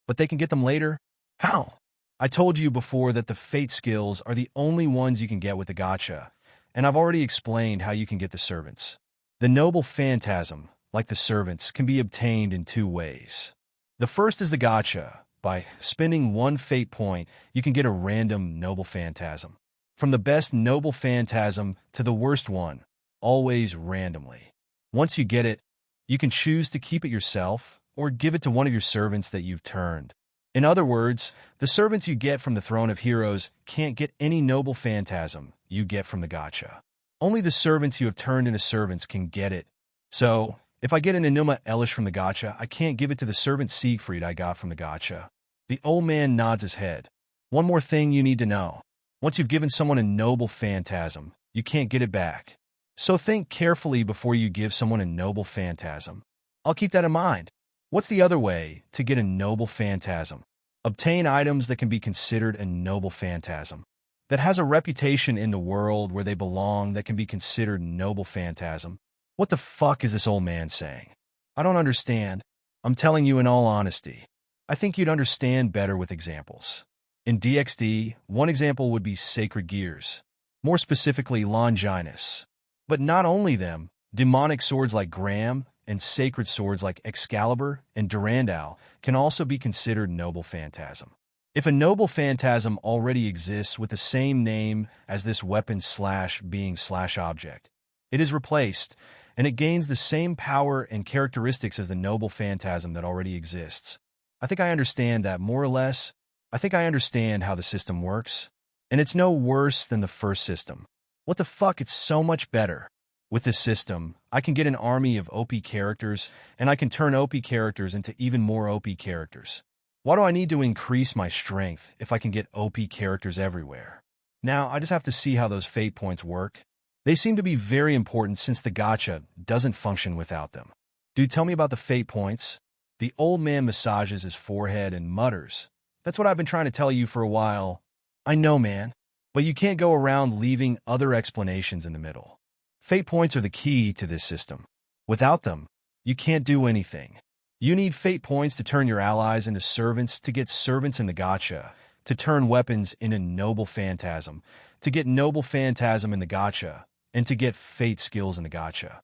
but they can get them later? How? I told you before that the fate skills are the only ones you can get with the gacha, and I've already explained how you can get the servants. The noble phantasm, like the servants, can be obtained in two ways. The first is the gacha. By spending one fate point, you can get a random noble phantasm. From the best noble phantasm to the worst one, always randomly. Once you get it, you can choose to keep it yourself or give it to one of your servants that you've turned. In other words, the servants you get from the Throne of Heroes can't get any noble phantasm you get from the gacha. Only the servants you have turned into servants can get it. So, if I get an Enuma Elish from the gacha, I can't give it to the servant Siegfried I got from the gacha. The old man nods his head. One more thing you need to know. Once you've given someone a noble phantasm, you can't get it back. So think carefully before you give someone a noble phantasm. I'll keep that in mind. What's the other way to get a noble phantasm? Obtain items that can be considered a noble phantasm. That has a reputation in the world where they belong that can be considered noble phantasm. What the fuck is this old man saying? I don't understand. I'm telling you in all honesty. I think you'd understand better with examples. In DxD, one example would be sacred gears, more specifically Longinus. But not only them, demonic swords like Graham and sacred swords like Excalibur and Durandal can also be considered noble phantasm. If a noble phantasm already exists with the same name as this weapon/being/object, it is replaced, and it gains the same power and characteristics as the noble phantasm that already exists. I think I understand that more or less. I think I understand how the system works, and it's no worse than the first system. What the fuck, it's so much better. With this system, I can get an army of OP characters, and I can turn OP characters into even more OP characters. Why do I need to increase my strength if I can get OP characters everywhere? Now, I just have to see how those fate points work. They seem to be very important since the gacha doesn't function without them. Dude, tell me about the fate points. The old man massages his forehead and mutters. That's what I've been trying to tell you for a while. I know, man. But you can't go around leaving other explanations in the middle. Fate points are the key to this system. Without them, you can't do anything. You need fate points to turn your allies into servants, to get servants in the gacha, to turn weapons into noble phantasm, to get noble phantasm in the gacha, and to get fate skills in the gacha.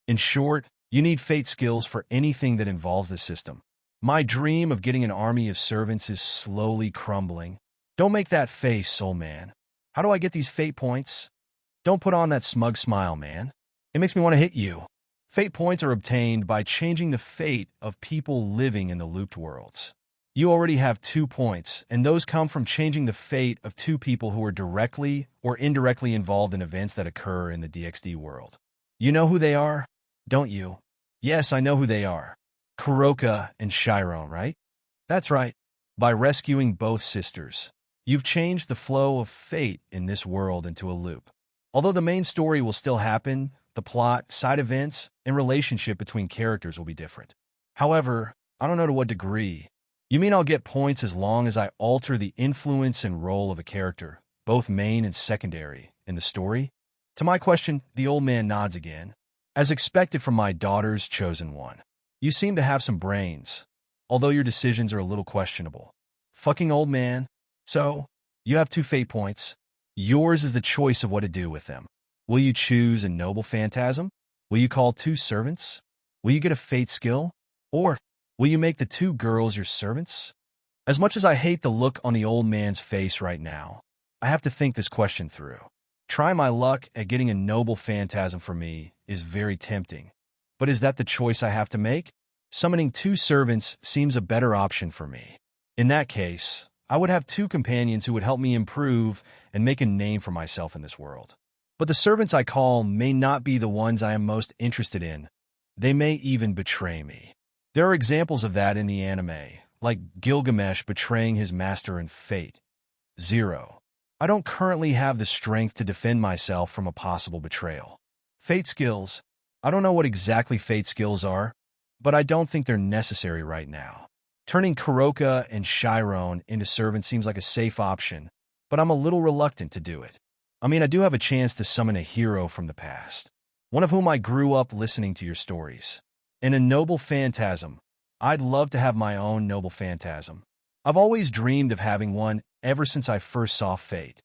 In short, you need fate skills for anything that involves this system. My dream of getting an army of servants is slowly crumbling. Don't make that face, soul man. How do I get these fate points? Don't put on that smug smile, man. It makes me want to hit you. Fate points are obtained by changing the fate of people living in the looped worlds. You already have 2 points, and those come from changing the fate of 2 people who are directly or indirectly involved in events that occur in the DxD world. You know who they are, don't you? Yes, I know who they are. Koka and Shyon, right? That's right. By rescuing both sisters, you've changed the flow of fate in this world into a loop. Although the main story will still happen, the plot, side events, and relationship between characters will be different. However, I don't know to what degree. You mean I'll get points as long as I alter the influence and role of a character, both main and secondary, in the story? To my question, the old man nods again. As expected from my daughter's chosen one. You seem to have some brains, although your decisions are a little questionable. Fucking old man. So, you have 2 fate points. Yours is the choice of what to do with them. Will you choose a noble phantasm? Will you call 2 servants? Will you get a fate skill? Or will you make the 2 girls your servants? As much as I hate the look on the old man's face right now, I have to think this question through. Try my luck at getting a noble phantasm for me is very tempting. But is that the choice I have to make? Summoning 2 servants seems a better option for me. In that case, I would have two companions who would help me improve and make a name for myself in this world. But the servants I call may not be the ones I am most interested in. They may even betray me. There are examples of that in the anime, like Gilgamesh betraying his master in Fate. 0. I don't currently have the strength to defend myself from a possible betrayal. Fate skills. I don't know what exactly fate skills are, but I don't think they're necessary right now. Turning Koka and Shyon into servants seems like a safe option, but I'm a little reluctant to do it. I mean, I do have a chance to summon a hero from the past, one of whom I grew up listening to your stories. And a noble phantasm. I'd love to have my own noble phantasm. I've always dreamed of having one ever since I first saw Fate.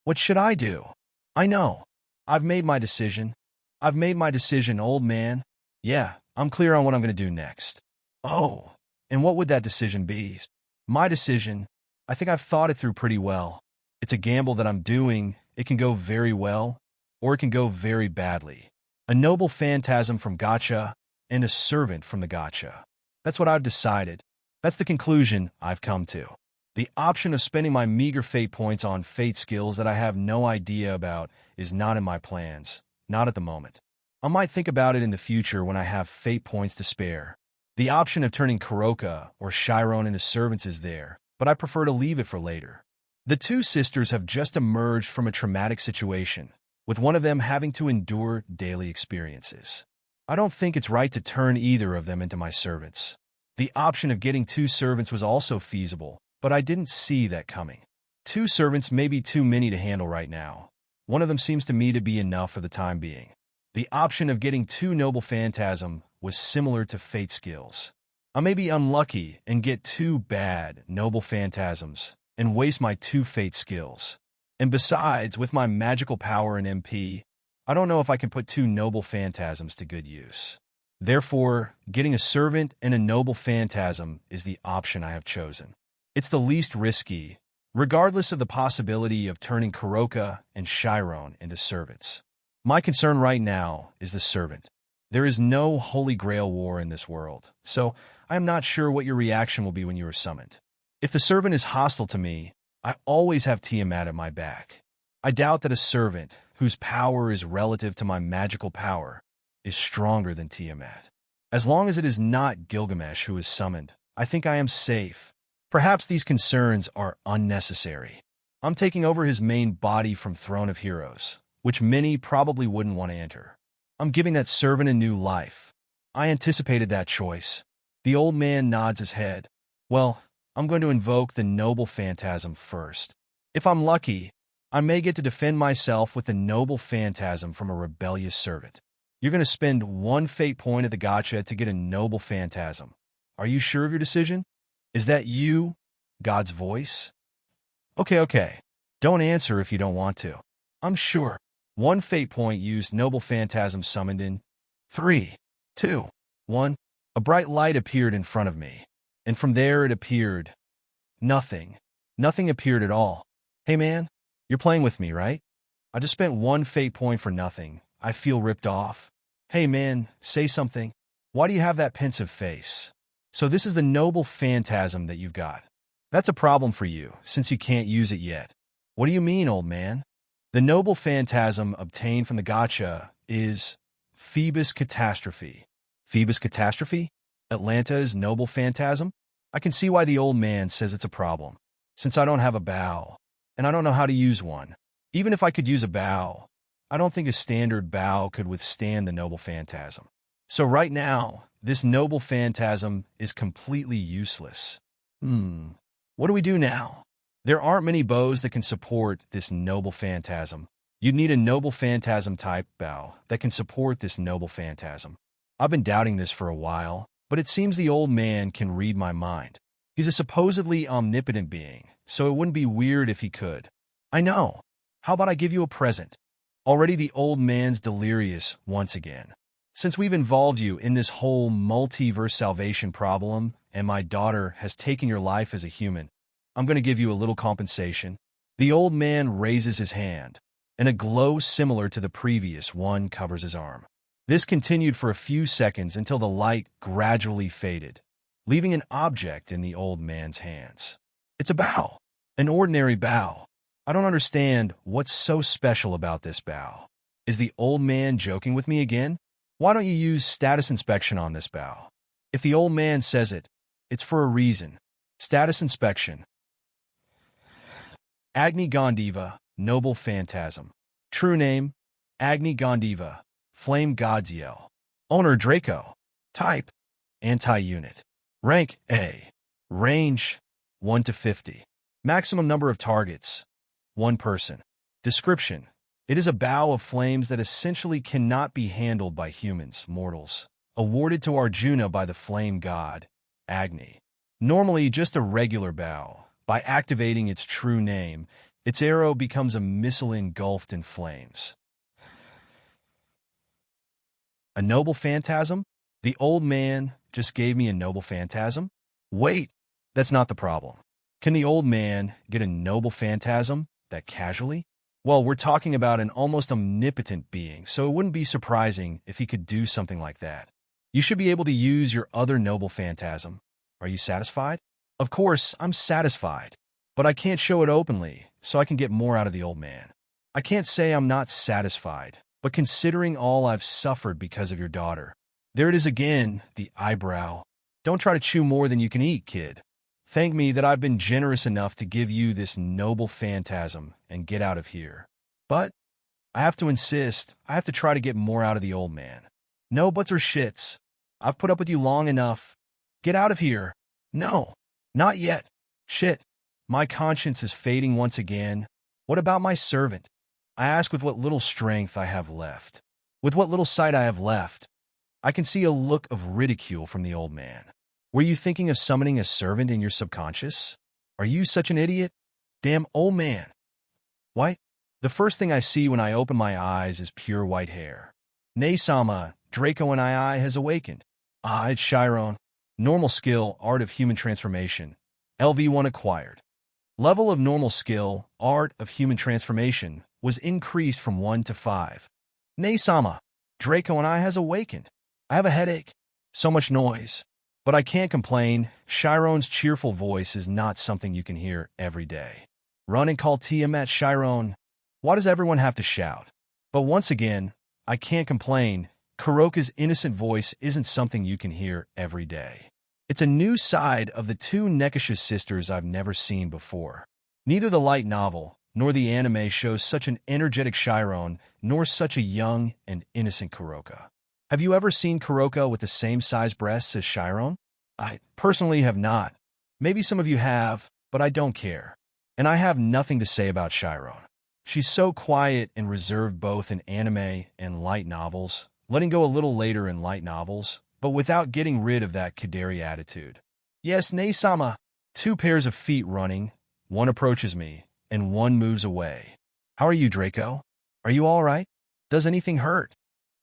What should I do? I know. I've made my decision. I've made my decision, old man. Yeah, I'm clear on what I'm going to do next. Oh. And what would that decision be? My decision, I think I've thought it through pretty well. It's a gamble that I'm doing. It can go very well, or it can go very badly. A noble phantasm from Gacha and a servant from the Gacha. That's what I've decided. That's the conclusion I've come to. The option of spending my meager fate points on fate skills that I have no idea about is not in my plans. Not at the moment. I might think about it in the future when I have fate points to spare. The option of turning Koka or Shyon into servants is there, but I prefer to leave it for later. The two sisters have just emerged from a traumatic situation, with one of them having to endure daily experiences. I don't think it's right to turn either of them into my servants. The option of getting two servants was also feasible, but I didn't see that coming. Two servants may be too many to handle right now. One of them seems to me to be enough for the time being. The option of getting two noble phantasm was similar to fate skills. I may be unlucky and get two bad noble phantasms and waste my two fate skills. And besides, with my magical power and MP, I don't know if I can put two noble phantasms to good use. Therefore, getting a servant and a noble phantasm is the option I have chosen. It's the least risky, regardless of the possibility of turning Koka and Shyon into servants. My concern right now is the servant. There is no Holy Grail war in this world, so I am not sure what your reaction will be when you are summoned. If the servant is hostile to me, I always have Tiamat at my back. I doubt that a servant, whose power is relative to my magical power, is stronger than Tiamat. As long as it is not Gilgamesh who is summoned, I think I am safe. Perhaps these concerns are unnecessary. I'm taking over his main body from Throne of Heroes, which many probably wouldn't want to enter. I'm giving that servant a new life. I anticipated that choice. The old man nods his head. Well, I'm going to invoke the noble phantasm first. If I'm lucky, I may get to defend myself with the noble phantasm from a rebellious servant. You're going to spend one fate point at the Gacha to get a noble phantasm. Are you sure of your decision? Is that you, God's voice? Okay. Don't answer if you don't want to. I'm sure. One fate point used noble phantasm summoned in 3, 2, 1. A bright light appeared in front of me, and from there it appeared nothing. Nothing appeared at all. Hey man, you're playing with me, right? I just spent one fate point for nothing. I feel ripped off. Hey man, say something. Why do you have that pensive face? So this is the noble phantasm that you've got. That's a problem for you, since you can't use it yet. What do you mean, old man? The noble phantasm obtained from the Gacha is Phoebus Catastrophe. Phoebus Catastrophe? Atlanta's noble phantasm? I can see why the old man says it's a problem, since I don't have a bow, and I don't know how to use one. Even if I could use a bow, I don't think a standard bow could withstand the noble phantasm. So right now, this noble phantasm is completely useless. What do we do now? There aren't many bows that can support this noble phantasm. You'd need a noble phantasm type bow that can support this noble phantasm. I've been doubting this for a while, but it seems the old man can read my mind. He's a supposedly omnipotent being, so it wouldn't be weird if he could. I know. How about I give you a present? Already the old man's delirious once again. Since we've involved you in this whole multiverse salvation problem, and my daughter has taken your life as a human, I'm going to give you a little compensation. The old man raises his hand, and a glow similar to the previous one covers his arm. This continued for a few seconds until the light gradually faded, leaving an object in the old man's hands. It's a bow. An ordinary bow. I don't understand what's so special about this bow. Is the old man joking with me again? Why don't you use status inspection on this bow? If the old man says it, it's for a reason. Status inspection. Agni Gondiva, Noble Phantasm. True name, Agni Gondiva, Flame God's Yell. Owner Draco. Type, Anti-Unit. Rank A. Range, 1 to 50. Maximum number of targets, 1 person. Description. It is a bow of flames that essentially cannot be handled by humans, mortals. Awarded to Arjuna by the flame god, Agni. Normally just a regular bow. By activating its true name, its arrow becomes a missile engulfed in flames. A noble phantasm? The old man just gave me a noble phantasm? Wait, that's not the problem. Can the old man get a noble phantasm that casually? Well, we're talking about an almost omnipotent being, so it wouldn't be surprising if he could do something like that. You should be able to use your other noble phantasm. Are you satisfied? Of course, I'm satisfied. But I can't show it openly, so I can get more out of the old man. I can't say I'm not satisfied, but considering all I've suffered because of your daughter. There it is again, the eyebrow. Don't try to chew more than you can eat, kid. Thank me that I've been generous enough to give you this noble phantasm and get out of here. But I have to insist, I have to try to get more out of the old man. No buts or shits. I've put up with you long enough. Get out of here. No, not yet. Shit. My conscience is fading once again. What about my servant? I ask with what little strength I have left. With what little sight I have left. I can see a look of ridicule from the old man. Were you thinking of summoning a servant in your subconscious? Are you such an idiot? Damn old man. What? The first thing I see when I open my eyes is pure white hair. Nay-sama, Draco and I has awakened. Ah, it's Shyon. Normal skill, Art of Human Transformation. LV1 acquired. Level of normal skill, Art of Human Transformation, was increased from 1 to 5. Nay-sama, Draco and I has awakened. I have a headache. So much noise. But I can't complain. Shyon's cheerful voice is not something you can hear every day. Run and call Tiamat, Shyon. Why does everyone have to shout? But once again, I can't complain. Kuroka's innocent voice isn't something you can hear every day. It's a new side of the two Nekasha sisters I've never seen before. Neither the light novel nor the anime shows such an energetic Shyon, nor such a young and innocent Kuroka. Have you ever seen Kuroka with the same size breasts as Shyon? I personally have not. Maybe some of you have, but I don't care. And I have nothing to say about Shyon. She's so quiet and reserved both in anime and light novels, letting go a little later in light novels, but without getting rid of that Kaderi attitude. Yes, Nei-sama. 2 pairs of feet running, one approaches me, and one moves away. How are you, Draco? Are you all right? Does anything hurt?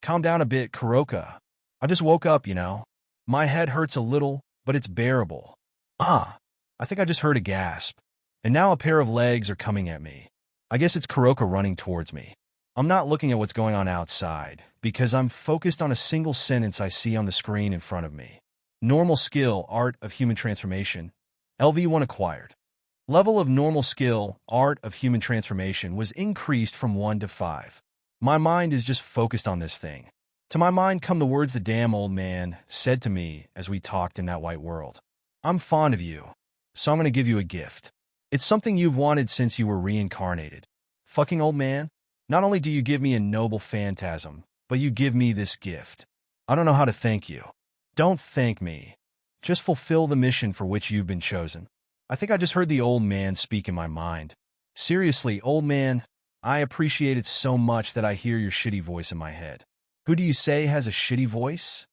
Calm down a bit, Kuroka. I just woke up, you know. My head hurts a little, but it's bearable. Ah, I think I just heard a gasp. And now a pair of legs are coming at me. I guess it's Kuroka running towards me. I'm not looking at what's going on outside, because I'm focused on a single sentence I see on the screen in front of me. Normal skill, Art of Human Transformation. LV1 acquired. Level of normal skill, Art of Human Transformation, was increased from 1 to 5. My mind is just focused on this thing. To my mind come the words the damn old man said to me as we talked in that white world. I'm fond of you, so I'm going to give you a gift. It's something you've wanted since you were reincarnated. Fucking old man, not only do you give me a noble phantasm, but you give me this gift. I don't know how to thank you. Don't thank me. Just fulfill the mission for which you've been chosen. I think I just heard the old man speak in my mind. Seriously, old man, I appreciate it so much that I hear your shitty voice in my head. Who do you say has a shitty voice?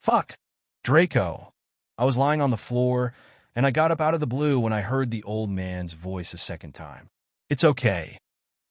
Fuck. Draco. I was lying on the floor, and I got up out of the blue when I heard the old man's voice a second time. It's okay.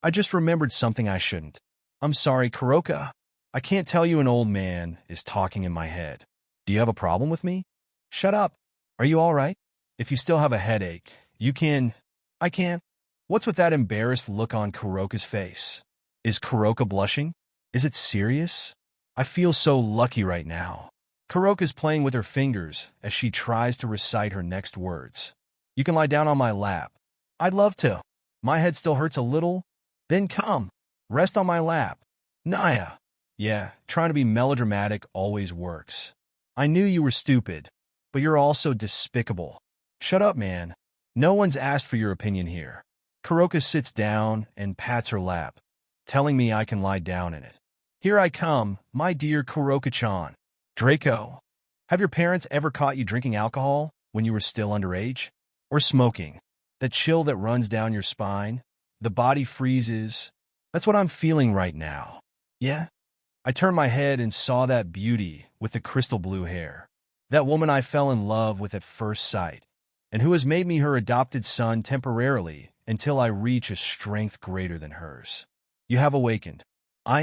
I just remembered something I shouldn't. I'm sorry, Kuroka. I can't tell you an old man is talking in my head. Do you have a problem with me? Shut up. Are you all right? If you still have a headache, you can... I can't. What's with that embarrassed look on Kuroka's face? Is Kuroka blushing? Is it serious? I feel so lucky right now. Kuroka's playing with her fingers as she tries to recite her next words. You can lie down on my lap. I'd love to. My head still hurts a little. Then come. Rest on my lap. Naya. Yeah, trying to be melodramatic always works. I knew you were stupid, but you're also despicable. Shut up, man. No one's asked for your opinion here. Koka sits down and pats her lap, telling me I can lie down in it. Here I come, my dear Koka-chan. Draco, have your parents ever caught you drinking alcohol when you were still underage? Or smoking? That chill that runs down your spine? The body freezes? That's what I'm feeling right now. Yeah? I turned my head and saw that beauty with the crystal blue hair. That woman I fell in love with at first sight, and who has made me her adopted son temporarily until I reach a strength greater than hers. You have awakened. I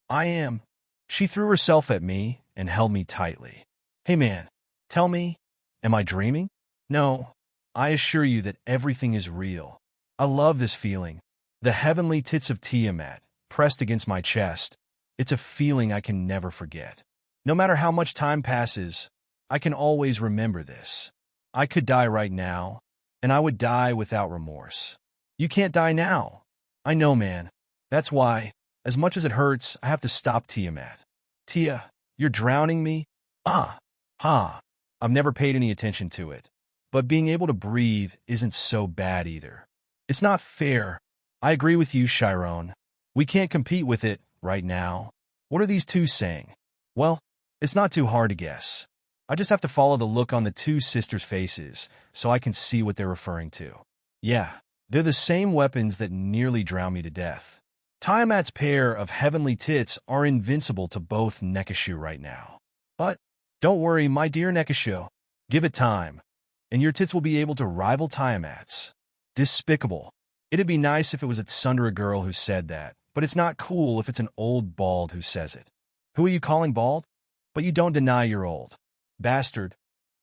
am. She threw herself at me and held me tightly. Hey man, tell me, am I dreaming? No, I assure you that everything is real. I love this feeling. The heavenly tits of Tiamat pressed against my chest. It's a feeling I can never forget. No matter how much time passes, I can always remember this. I could die right now, and I would die without remorse. You can't die now. I know, man. That's why, as much as it hurts, I have to stop Tiamat. Tia, you're drowning me? I've never paid any attention to it. But being able to breathe isn't so bad either. It's not fair. I agree with you, Shyon. We can't compete with it right now. What are these two saying? Well, it's not too hard to guess. I just have to follow the look on the two sisters' faces so I can see what they're referring to. Yeah, they're the same weapons that nearly drowned me to death. Tiamat's pair of heavenly tits are invincible to both Nekishu right now. But don't worry, my dear Nekishu. Give it time, and your tits will be able to rival Tiamat's. Despicable. It'd be nice if it was a Tsundere girl who said that, but it's not cool if it's an old bald who says it. Who are you calling bald? But you don't deny you're old. Bastard.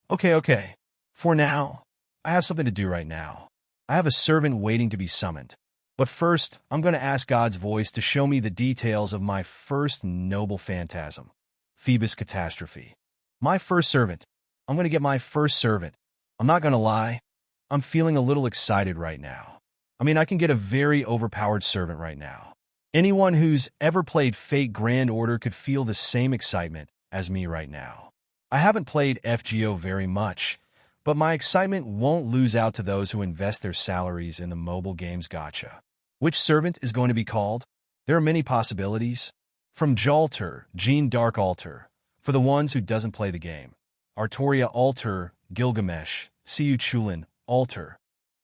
Okay. For now, I have something to do right now. I have a servant waiting to be summoned. But first, I'm going to ask God's voice to show me the details of my first noble phantasm, Phoebus Catastrophe. My first servant. I'm going to get my first servant. I'm not going to lie. I'm feeling a little excited right now. I mean, I can get a very overpowered servant right now. Anyone who's ever played Fate Grand Order could feel the same excitement as me right now. I haven't played FGO very much, but my excitement won't lose out to those who invest their salaries in the mobile games Gacha. Which servant is going to be called? There are many possibilities. From Jalter, Jean Dark Alter, for the ones who doesn't play the game. Artoria Alter, Gilgamesh, Siu Chulin, Alter,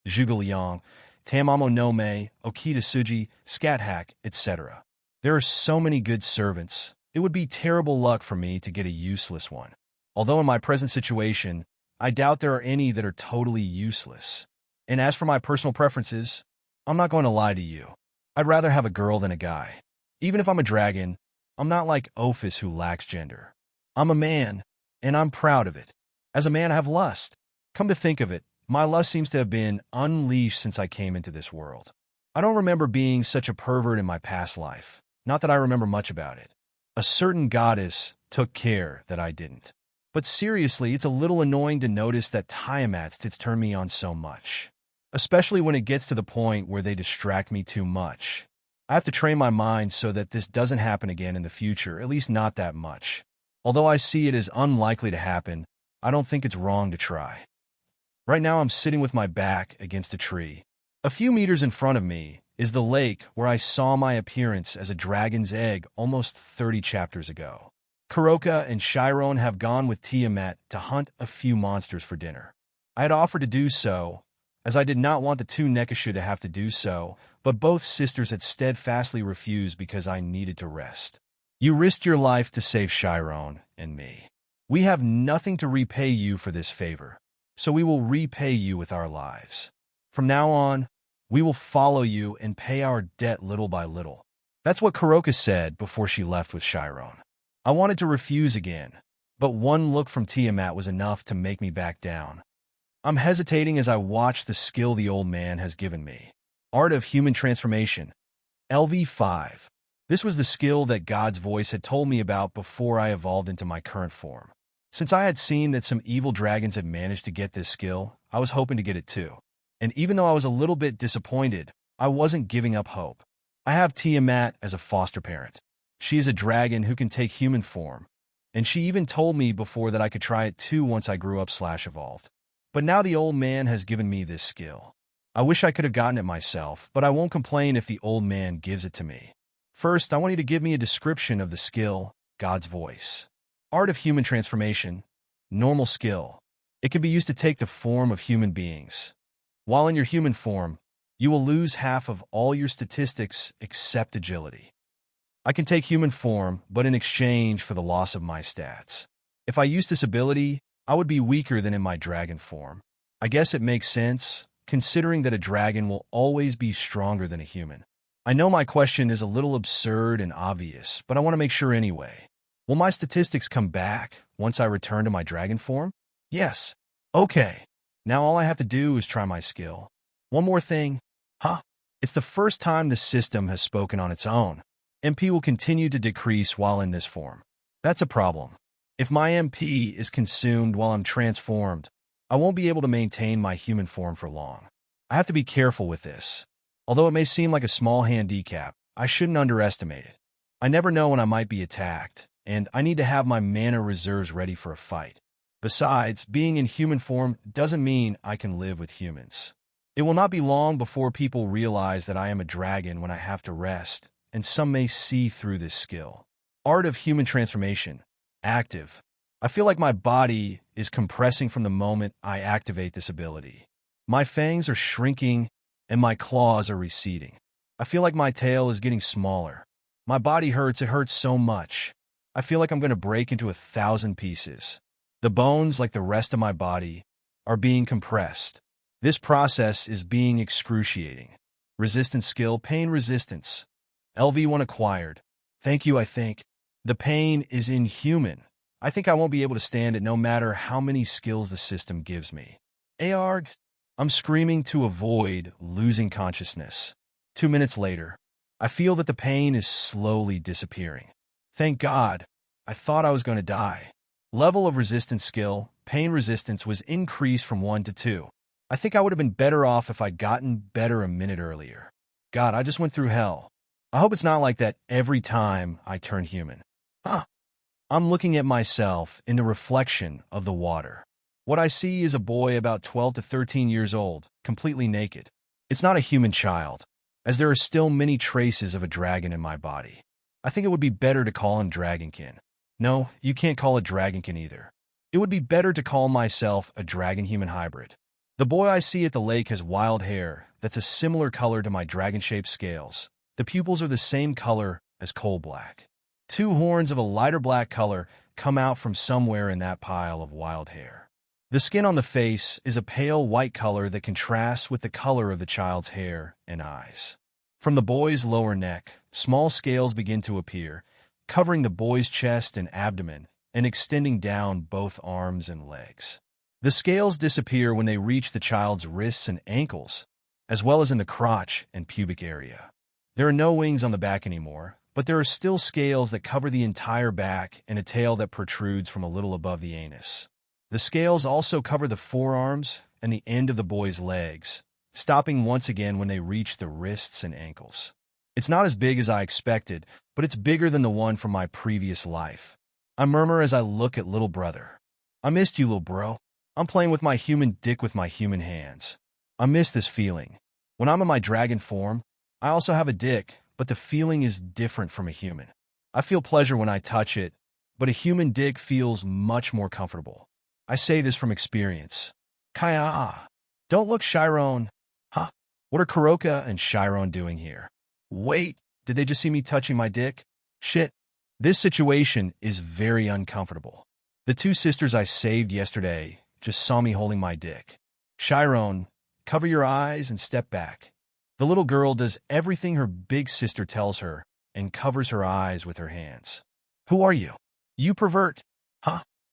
Zhuge Tamamo no Me, Okita Suji, Scat Hack, etc. There are so many good servants. It would be terrible luck for me to get a useless one. Although in my present situation, I doubt there are any that are totally useless. And as for my personal preferences, I'm not going to lie to you. I'd rather have a girl than a guy. Even if I'm a dragon, I'm not like Ophis who lacks gender. I'm a man, and I'm proud of it. As a man, I have lust. Come to think of it, my lust seems to have been unleashed since I came into this world. I don't remember being such a pervert in my past life. Not that I remember much about it. A certain goddess took care that I didn't. But seriously, it's a little annoying to notice that Tiamat's tits turn me on so much. Especially when it gets to the point where they distract me too much. I have to train my mind so that this doesn't happen again in the future, at least not that much. Although I see it as unlikely to happen, I don't think it's wrong to try. Right now I'm sitting with my back against a tree. A few meters in front of me is the lake where I saw my appearance as a dragon's egg almost 30 chapters ago. Koka and Shyon have gone with Tiamat to hunt a few monsters for dinner. I had offered to do so, as I did not want the two Nekishu to have to do so, but both sisters had steadfastly refused because I needed to rest. You risked your life to save Shyon and me. We have nothing to repay you for this favor, so we will repay you with our lives. From now on, we will follow you and pay our debt little by little. That's what Koka said before she left with Shyon. I wanted to refuse again, but one look from Tiamat was enough to make me back down. I'm hesitating as I watch the skill the old man has given me. Art of Human Transformation, LV5. This was the skill that God's voice had told me about before I evolved into my current form. Since I had seen that some evil dragons had managed to get this skill, I was hoping to get it too. And even though I was a little bit disappointed, I wasn't giving up hope. I have Tiamat as a foster parent. She is a dragon who can take human form, and she even told me before that I could try it too once I grew up/evolved. But now the old man has given me this skill. I wish I could have gotten it myself, but I won't complain if the old man gives it to me. First, I want you to give me a description of the skill, God's voice. Art of human transformation, normal skill. It can be used to take the form of human beings. While in your human form, you will lose half of all your statistics except agility. I can take human form, but in exchange for the loss of my stats. If I use this ability, I would be weaker than in my dragon form. I guess it makes sense, considering that a dragon will always be stronger than a human. I know my question is a little absurd and obvious, but I want to make sure anyway. Will my statistics come back once I return to my dragon form? Yes. Okay. Now all I have to do is try my skill. One more thing. It's the first time the system has spoken on its own. MP will continue to decrease while in this form. That's a problem. If my MP is consumed while I'm transformed, I won't be able to maintain my human form for long. I have to be careful with this. Although it may seem like a small handicap, I shouldn't underestimate it. I never know when I might be attacked, and I need to have my mana reserves ready for a fight. Besides, being in human form doesn't mean I can live with humans. It will not be long before people realize that I am a dragon when I have to rest, and some may see through this skill. Art of human transformation. Active. I feel like my body is compressing from the moment I activate this ability. My fangs are shrinking, and my claws are receding. I feel like my tail is getting smaller. My body hurts. It hurts so much. I feel like I'm going to break into 1,000 pieces. The bones, like the rest of my body, are being compressed. This process is being excruciating. Resistance skill, pain resistance. LV1 acquired. Thank you, I think. The pain is inhuman. I think I won't be able to stand it no matter how many skills the system gives me. ARG. I'm screaming to avoid losing consciousness. 2 minutes later, I feel that the pain is slowly disappearing. Thank God. I thought I was going to die. Level of resistance skill, pain resistance, was increased from 1 to 2. I think I would have been better off if I'd gotten better a minute earlier. God, I just went through hell. I hope it's not like that every time I turn human. I'm looking at myself in the reflection of the water. What I see is a boy about 12 to 13 years old, completely naked. It's not a human child, as there are still many traces of a dragon in my body. I think it would be better to call him Dragonkin. No, you can't call it Dragonkin either. It would be better to call myself a dragon-human hybrid. The boy I see at the lake has wild hair that's a similar color to my dragon-shaped scales. The pupils are the same color as coal black. 2 horns of a lighter black color come out from somewhere in that pile of wild hair. The skin on the face is a pale white color that contrasts with the color of the child's hair and eyes. From the boy's lower neck, small scales begin to appear, covering the boy's chest and abdomen and extending down both arms and legs. The scales disappear when they reach the child's wrists and ankles, as well as in the crotch and pubic area. There are no wings on the back anymore, but there are still scales that cover the entire back and a tail that protrudes from a little above the anus. The scales also cover the forearms and the end of the boy's legs, stopping once again when they reach the wrists and ankles. It's not as big as I expected, but it's bigger than the one from my previous life. I murmur as I look at little brother. I missed you, little bro. I'm playing with my human dick with my human hands. I miss this feeling. When I'm in my dragon form, I also have a dick, but the feeling is different from a human. I feel pleasure when I touch it, but a human dick feels much more comfortable. I say this from experience. Kaya. Don't look, Shyon. What are Koka and Shyon doing here? Wait, did they just see me touching my dick? Shit. This situation is very uncomfortable. The 2 sisters I saved yesterday just saw me holding my dick. Shyon, cover your eyes and step back. The little girl does everything her big sister tells her and covers her eyes with her hands. Who are you? You pervert.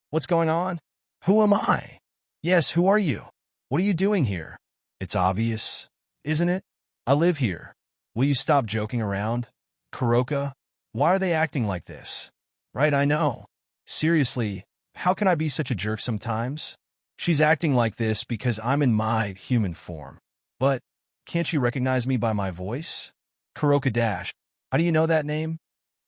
What's going on? Who am I? Yes, who are you? What are you doing here? It's obvious, isn't it? I live here. Will you stop joking around? Koka, why are they acting like this? Right, I know. Seriously, how can I be such a jerk sometimes? She's acting like this because I'm in my human form. But can't you recognize me by my voice? Koka dash. How do you know that name?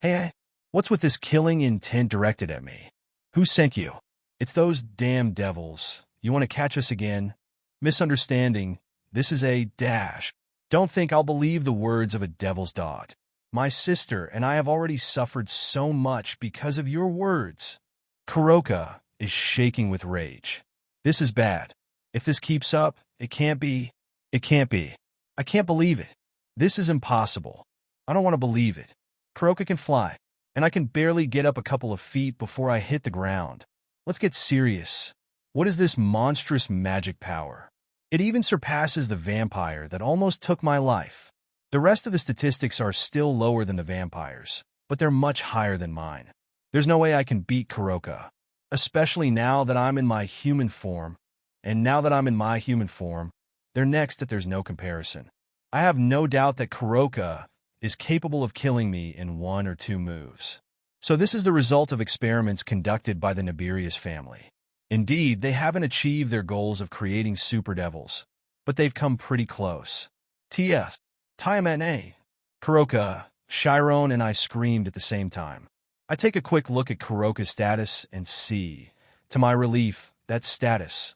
Hey, what's with this killing intent directed at me? Who sent you? It's those damn devils. You want to catch us again? Misunderstanding. This is a dash. Don't think I'll believe the words of a devil's dog. My sister and I have already suffered so much because of your words. Koka is shaking with rage. This is bad. If this keeps up, it can't be. It can't be. I can't believe it. This is impossible. I don't want to believe it. Koka can fly, and I can barely get up a couple of feet before I hit the ground. Let's get serious. What is this monstrous magic power? It even surpasses the vampire that almost took my life. The rest of the statistics are still lower than the vampires, but they're much higher than mine. There's no way I can beat Koka, especially now that I'm in my human form. And now that I'm in my human form, they're next that there's no comparison. I have no doubt that Koka is capable of killing me in 1 or 2 moves. So this is the result of experiments conducted by the Nibirius family. Indeed, they haven't achieved their goals of creating super devils, but they've come pretty close. Tiamat, Koka, Shyon and I screamed at the same time. I take a quick look at Koka's status and see, to my relief, that status.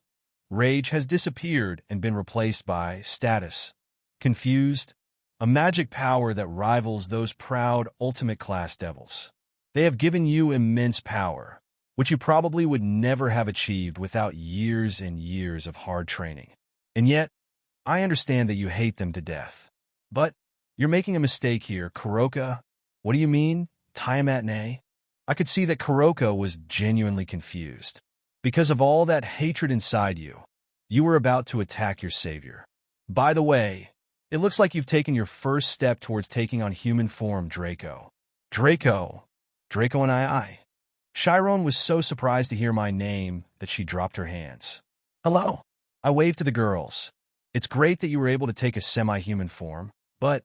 Rage has disappeared and been replaced by status. Confused? A magic power that rivals those proud ultimate-class devils. They have given you immense power, which you probably would never have achieved without years and years of hard training. And yet, I understand that you hate them to death. But you're making a mistake here, Koka. What do you mean, Tiamat? I could see that Koka was genuinely confused. Because of all that hatred inside you, you were about to attack your savior. By the way, it looks like you've taken your first step towards taking on human form, Draco. Draco and I. Shyon was so surprised to hear my name that she dropped her hands. Hello. I waved to the girls. It's great that you were able to take a semi-human form, but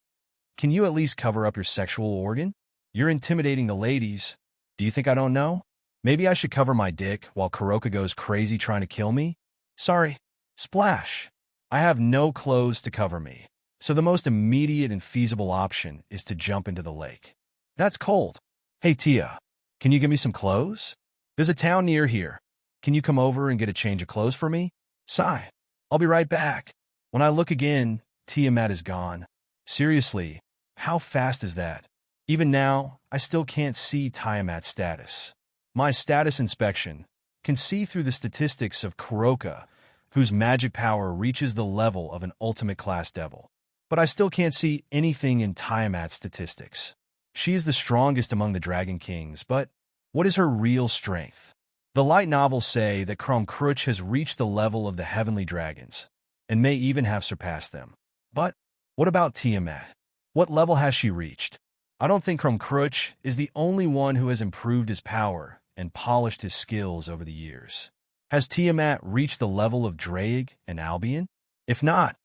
can you at least cover up your sexual organ? You're intimidating the ladies. Do you think I don't know? Maybe I should cover my dick while Koka goes crazy trying to kill me? Sorry. Splash. I have no clothes to cover me, so the most immediate and feasible option is to jump into the lake. That's cold. Hey, Tia, can you give me some clothes? There's a town near here. Can you come over and get a change of clothes for me? Sigh. I'll be right back. When I look again, Tiamat is gone. Seriously, how fast is that? Even now, I still can't see Tiamat's status. My status inspection can see through the statistics of Koka, whose magic power reaches the level of an ultimate-class devil. But I still can't see anything in Tiamat's statistics. She is the strongest among the Dragon Kings, but what is her real strength? The light novels say that Crumcrutch has reached the level of the heavenly dragons, and may even have surpassed them. But what about Tiamat? What level has she reached? I don't think Crumcrutch is the only one who has improved his power and polished his skills over the years. Has Tiamat reached the level of Drake and Albion? If not,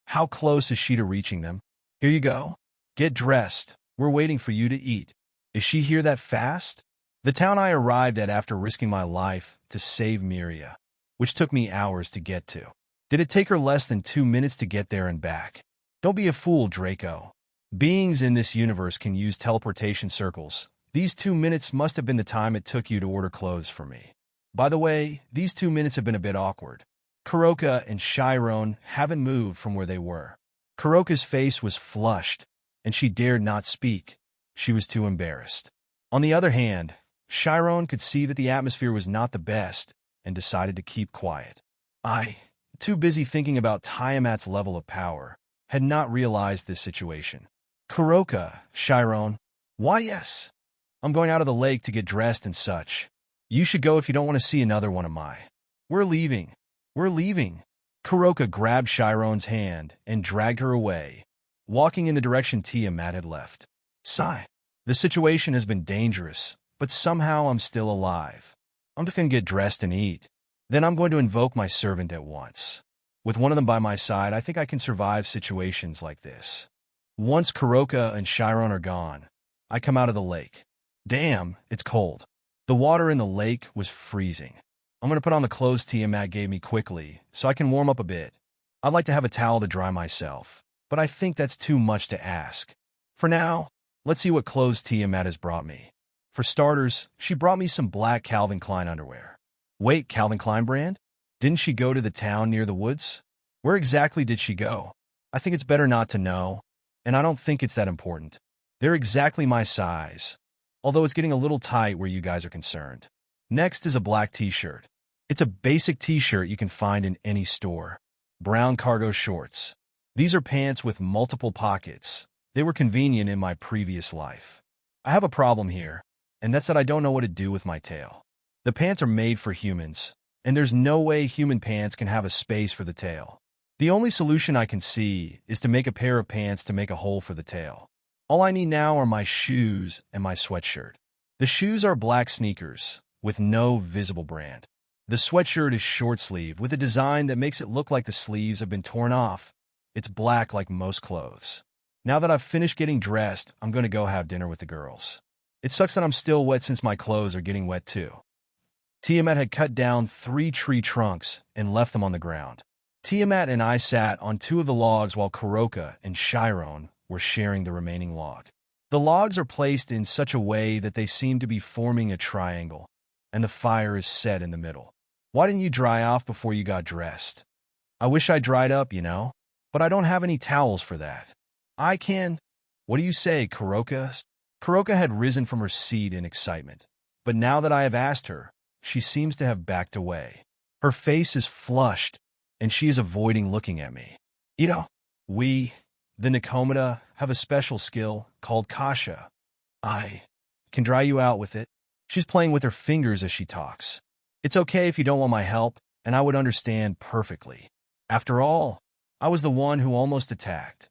how close is she to reaching them? Here you go. Get dressed. We're waiting for you to eat. Is she here that fast? The town I arrived at after risking my life to save Miria, which took me hours to get to. Did it take her less than 2 minutes to get there and back? Don't be a fool, Draco. Beings in this universe can use teleportation circles. These 2 minutes must have been the time it took you to order clothes for me. By the way, these 2 minutes have been a bit awkward. Koka and Shyon haven't moved from where they were. Koka's face was flushed, and she dared not speak. She was too embarrassed. On the other hand, Shyon could see that the atmosphere was not the best and decided to keep quiet. I, too busy thinking about Tiamat's level of power, had not realized this situation. Koka, Shyon, why yes. I'm going out of the lake to get dressed and such. You should go if you don't want to see another one of my. We're leaving. Koka grabbed Shiron's hand and dragged her away, walking in the direction Tiamat had left. Sigh. The situation has been dangerous, but somehow I'm still alive. I'm just going to get dressed and eat. Then I'm going to invoke my servant at once. With one of them by my side, I think I can survive situations like this. Once Koka and Shyon are gone, I come out of the lake. Damn, it's cold. The water in the lake was freezing. I'm going to put on the clothes Tiamat gave me quickly, so I can warm up a bit. I'd like to have a towel to dry myself, but I think that's too much to ask. For now, let's see what clothes Tiamat has brought me. For starters, she brought me some black Calvin Klein underwear. Wait, Calvin Klein brand? Didn't she go to the town near the woods? Where exactly did she go? I think it's better not to know, and I don't think it's that important. They're exactly my size, although it's getting a little tight where you guys are concerned. Next is a black t-shirt. It's a basic t-shirt you can find in any store. Brown cargo shorts. These are pants with multiple pockets. They were convenient in my previous life. I have a problem here, and that's that I don't know what to do with my tail. The pants are made for humans, and there's no way human pants can have a space for the tail. The only solution I can see is to make a pair of pants to make a hole for the tail. All I need now are my shoes and my sweatshirt. The shoes are black sneakers, with no visible brand. The sweatshirt is short-sleeved with a design that makes it look like the sleeves have been torn off. It's black like most clothes. Now that I've finished getting dressed, I'm going to go have dinner with the girls. It sucks that I'm still wet since my clothes are getting wet too. Tiamat had cut down 3 tree trunks and left them on the ground. Tiamat and I sat on 2 of the logs while Koka and Shyon were sharing the remaining log. The logs are placed in such a way that they seem to be forming a triangle, and the fire is set in the middle. Why didn't you dry off before you got dressed? I wish I dried up, but I don't have any towels for that. I can. What do you say, Koka? Koka had risen from her seat in excitement, but now that I have asked her, she seems to have backed away. Her face is flushed, and she is avoiding looking at me. We, the Nikomata, have a special skill called Gacha. I can dry you out with it. She's playing with her fingers as she talks. It's okay if you don't want my help, and I would understand perfectly. After all, I was the one who almost attacked.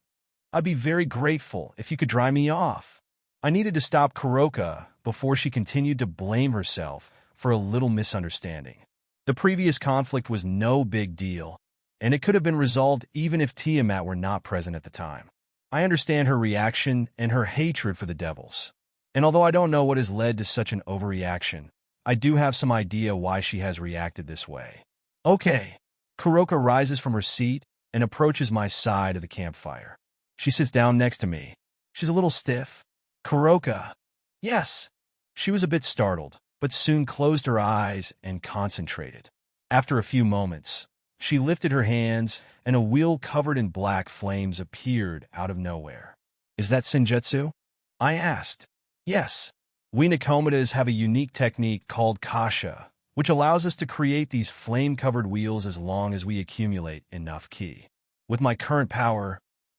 I'd be very grateful if you could dry me off. I needed to stop Koka before she continued to blame herself for a little misunderstanding. The previous conflict was no big deal, and it could have been resolved even if Tiamat were not present at the time. I understand her reaction and her hatred for the devils. And although I don't know what has led to such an overreaction, I do have some idea why she has reacted this way. Okay. Koka rises from her seat and approaches my side of the campfire. She sits down next to me. She's a little stiff. Koka. Yes. She was a bit startled, but soon closed her eyes and concentrated. After a few moments, she lifted her hands and a wheel covered in black flames appeared out of nowhere. Is that Senjutsu? I asked. Yes. We Nikomatas have a unique technique called Gacha, which allows us to create these flame-covered wheels as long as we accumulate enough ki. With my current power,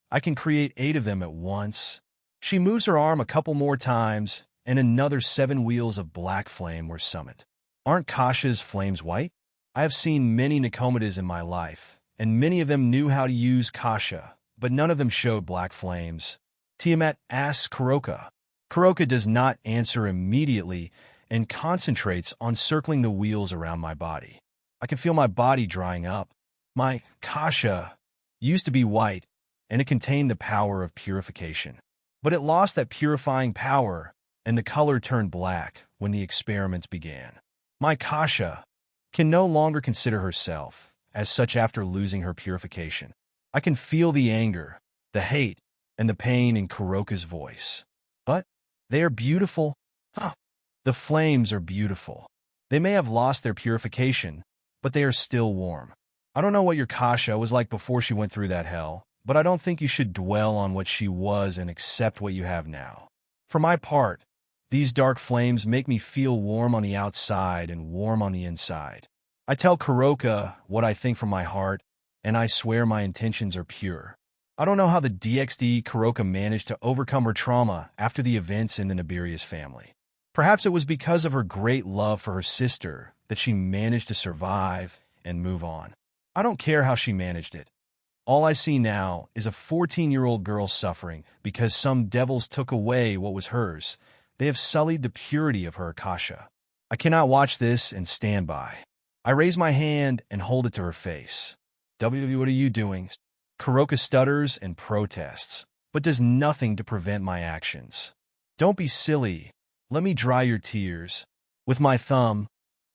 I can create 8 of them at once. She moves her arm a couple more times, and another 7 wheels of black flame were summoned. Aren't Kasha's flames white? I have seen many Nikomatas in my life, and many of them knew how to use Gacha, but none of them showed black flames. Tiamat asks Koka. Koka does not answer immediately and concentrates on circling the wheels around my body. I can feel my body drying up. My Gacha used to be white, and it contained the power of purification. But it lost that purifying power, and the color turned black when the experiments began. My Gacha can no longer consider herself as such after losing her purification. I can feel the anger, the hate, and the pain in Koka's voice. But they are beautiful. The flames are beautiful. They may have lost their purification, but they are still warm. I don't know what your Gacha was like before she went through that hell, but I don't think you should dwell on what she was and accept what you have now. For my part, these dark flames make me feel warm on the outside and warm on the inside. I tell Koka what I think from my heart, and I swear my intentions are pure. I don't know how the DxD Koka managed to overcome her trauma after the events in the Nibirius family. Perhaps it was because of her great love for her sister that she managed to survive and move on. I don't care how she managed it. All I see now is a 14-year-old girl suffering because some devils took away what was hers. They have sullied the purity of her Gacha. I cannot watch this and stand by. I raise my hand and hold it to her face. What are you doing? Koka stutters and protests, but does nothing to prevent my actions. Don't be silly. Let me dry your tears. With my thumb,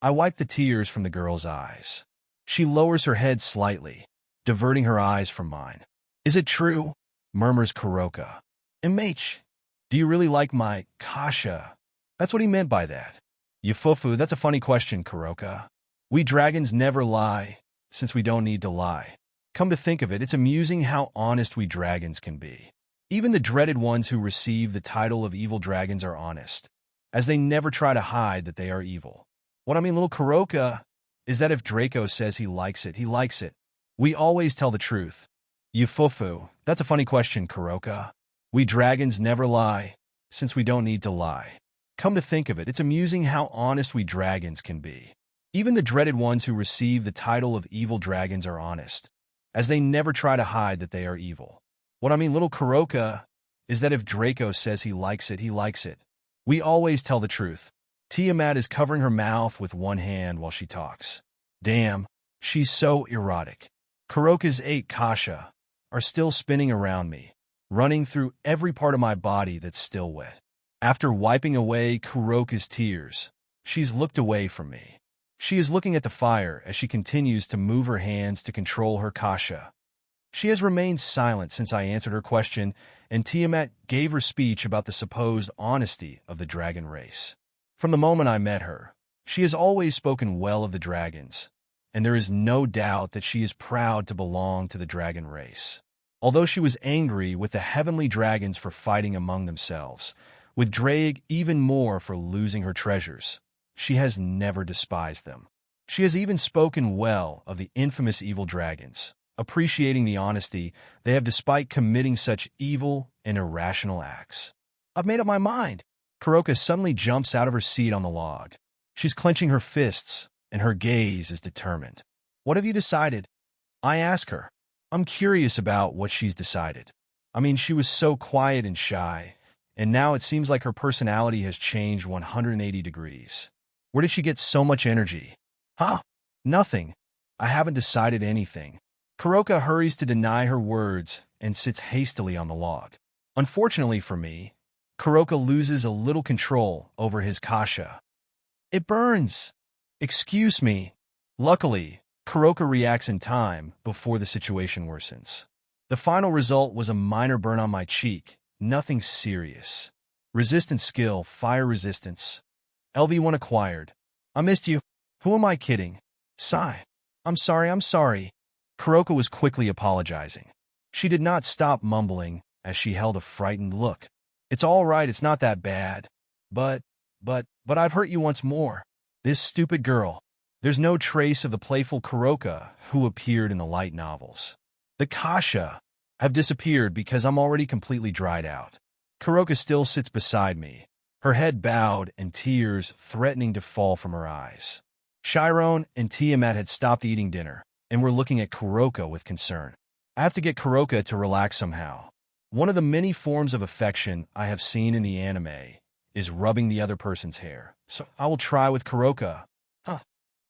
I wipe the tears from the girl's eyes. She lowers her head slightly, diverting her eyes from mine. Is it true? Murmurs Koka. MH, do you really like my Kasha? That's what he meant by that. Yufufu, that's a funny question, Koka. We dragons never lie, since we don't need to lie. Come to think of it, it's amusing how honest we dragons can be. Even the dreaded ones who receive the title of evil dragons are honest, as they never try to hide that they are evil. What I mean, little Koka, is that if Draco says he likes it, he likes it. We always tell the truth. Yufufu, that's a funny question, Koka. We dragons never lie, since we don't need to lie. Come to think of it, it's amusing how honest we dragons can be. Even the dreaded ones who receive the title of evil dragons are honest, as they never try to hide that they are evil. What I mean, little Koka, is that if Draco says he likes it, he likes it. We always tell the truth. Tiamat is covering her mouth with one hand while she talks. Damn, she's so erotic. Koka's 8 Kasha are still spinning around me, running through every part of my body that's still wet. After wiping away Koka's tears, she's looked away from me. She is looking at the fire as she continues to move her hands to control her Kasha. She has remained silent since I answered her question, and Tiamat gave her speech about the supposed honesty of the dragon race. From the moment I met her, she has always spoken well of the dragons, and there is no doubt that she is proud to belong to the dragon race. Although she was angry with the heavenly dragons for fighting among themselves, with Drake even more for losing her treasures, she has never despised them. She has even spoken well of the infamous evil dragons, appreciating the honesty they have despite committing such evil and irrational acts. I've made up my mind. Koka suddenly jumps out of her seat on the log. She's clenching her fists, and her gaze is determined. What have you decided? I ask her. I'm curious about what she's decided. I mean, she was so quiet and shy, and now it seems like her personality has changed 180 degrees. Where did she get so much energy? Huh? Nothing. I haven't decided anything. Koka hurries to deny her words and sits hastily on the log. Unfortunately for me, Koka loses a little control over his Kasha. It burns. Excuse me. Luckily, Koka reacts in time before the situation worsens. The final result was a minor burn on my cheek, nothing serious. Resistance skill, fire resistance. LV1 acquired. I missed you. Who am I kidding? Sigh. I'm sorry. Koka was quickly apologizing. She did not stop mumbling as she held a frightened look. It's all right, it's not that bad. But I've hurt you once more. This stupid girl. There's no trace of the playful Koka who appeared in the light novels. The Kasha have disappeared because I'm already completely dried out. Koka still sits beside me, her head bowed and tears threatening to fall from her eyes. Shyon and Tiamat had stopped eating dinner and were looking at Koka with concern. I have to get Koka to relax somehow. One of the many forms of affection I have seen in the anime is rubbing the other person's hair, so I will try with Koka.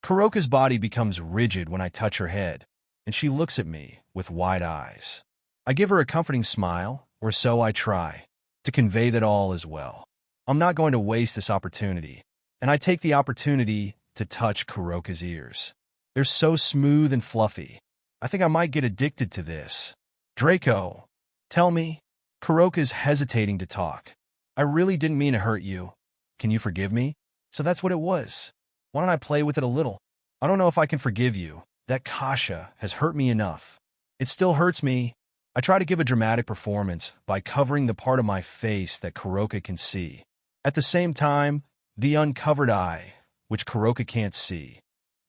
Koka's body becomes rigid when I touch her head, and she looks at me with wide eyes. I give her a comforting smile, or so I try, to convey that all is well. I'm not going to waste this opportunity, and I take the opportunity to touch Koka's ears. They're so smooth and fluffy. I think I might get addicted to this. Draco, tell me. Koka's hesitating to talk. I really didn't mean to hurt you. Can you forgive me? So that's what it was. Why don't I play with it a little? I don't know if I can forgive you. That Kasha has hurt me enough. It still hurts me. I try to give a dramatic performance by covering the part of my face that Koka can see. At the same time, the uncovered eye, which Koka can't see,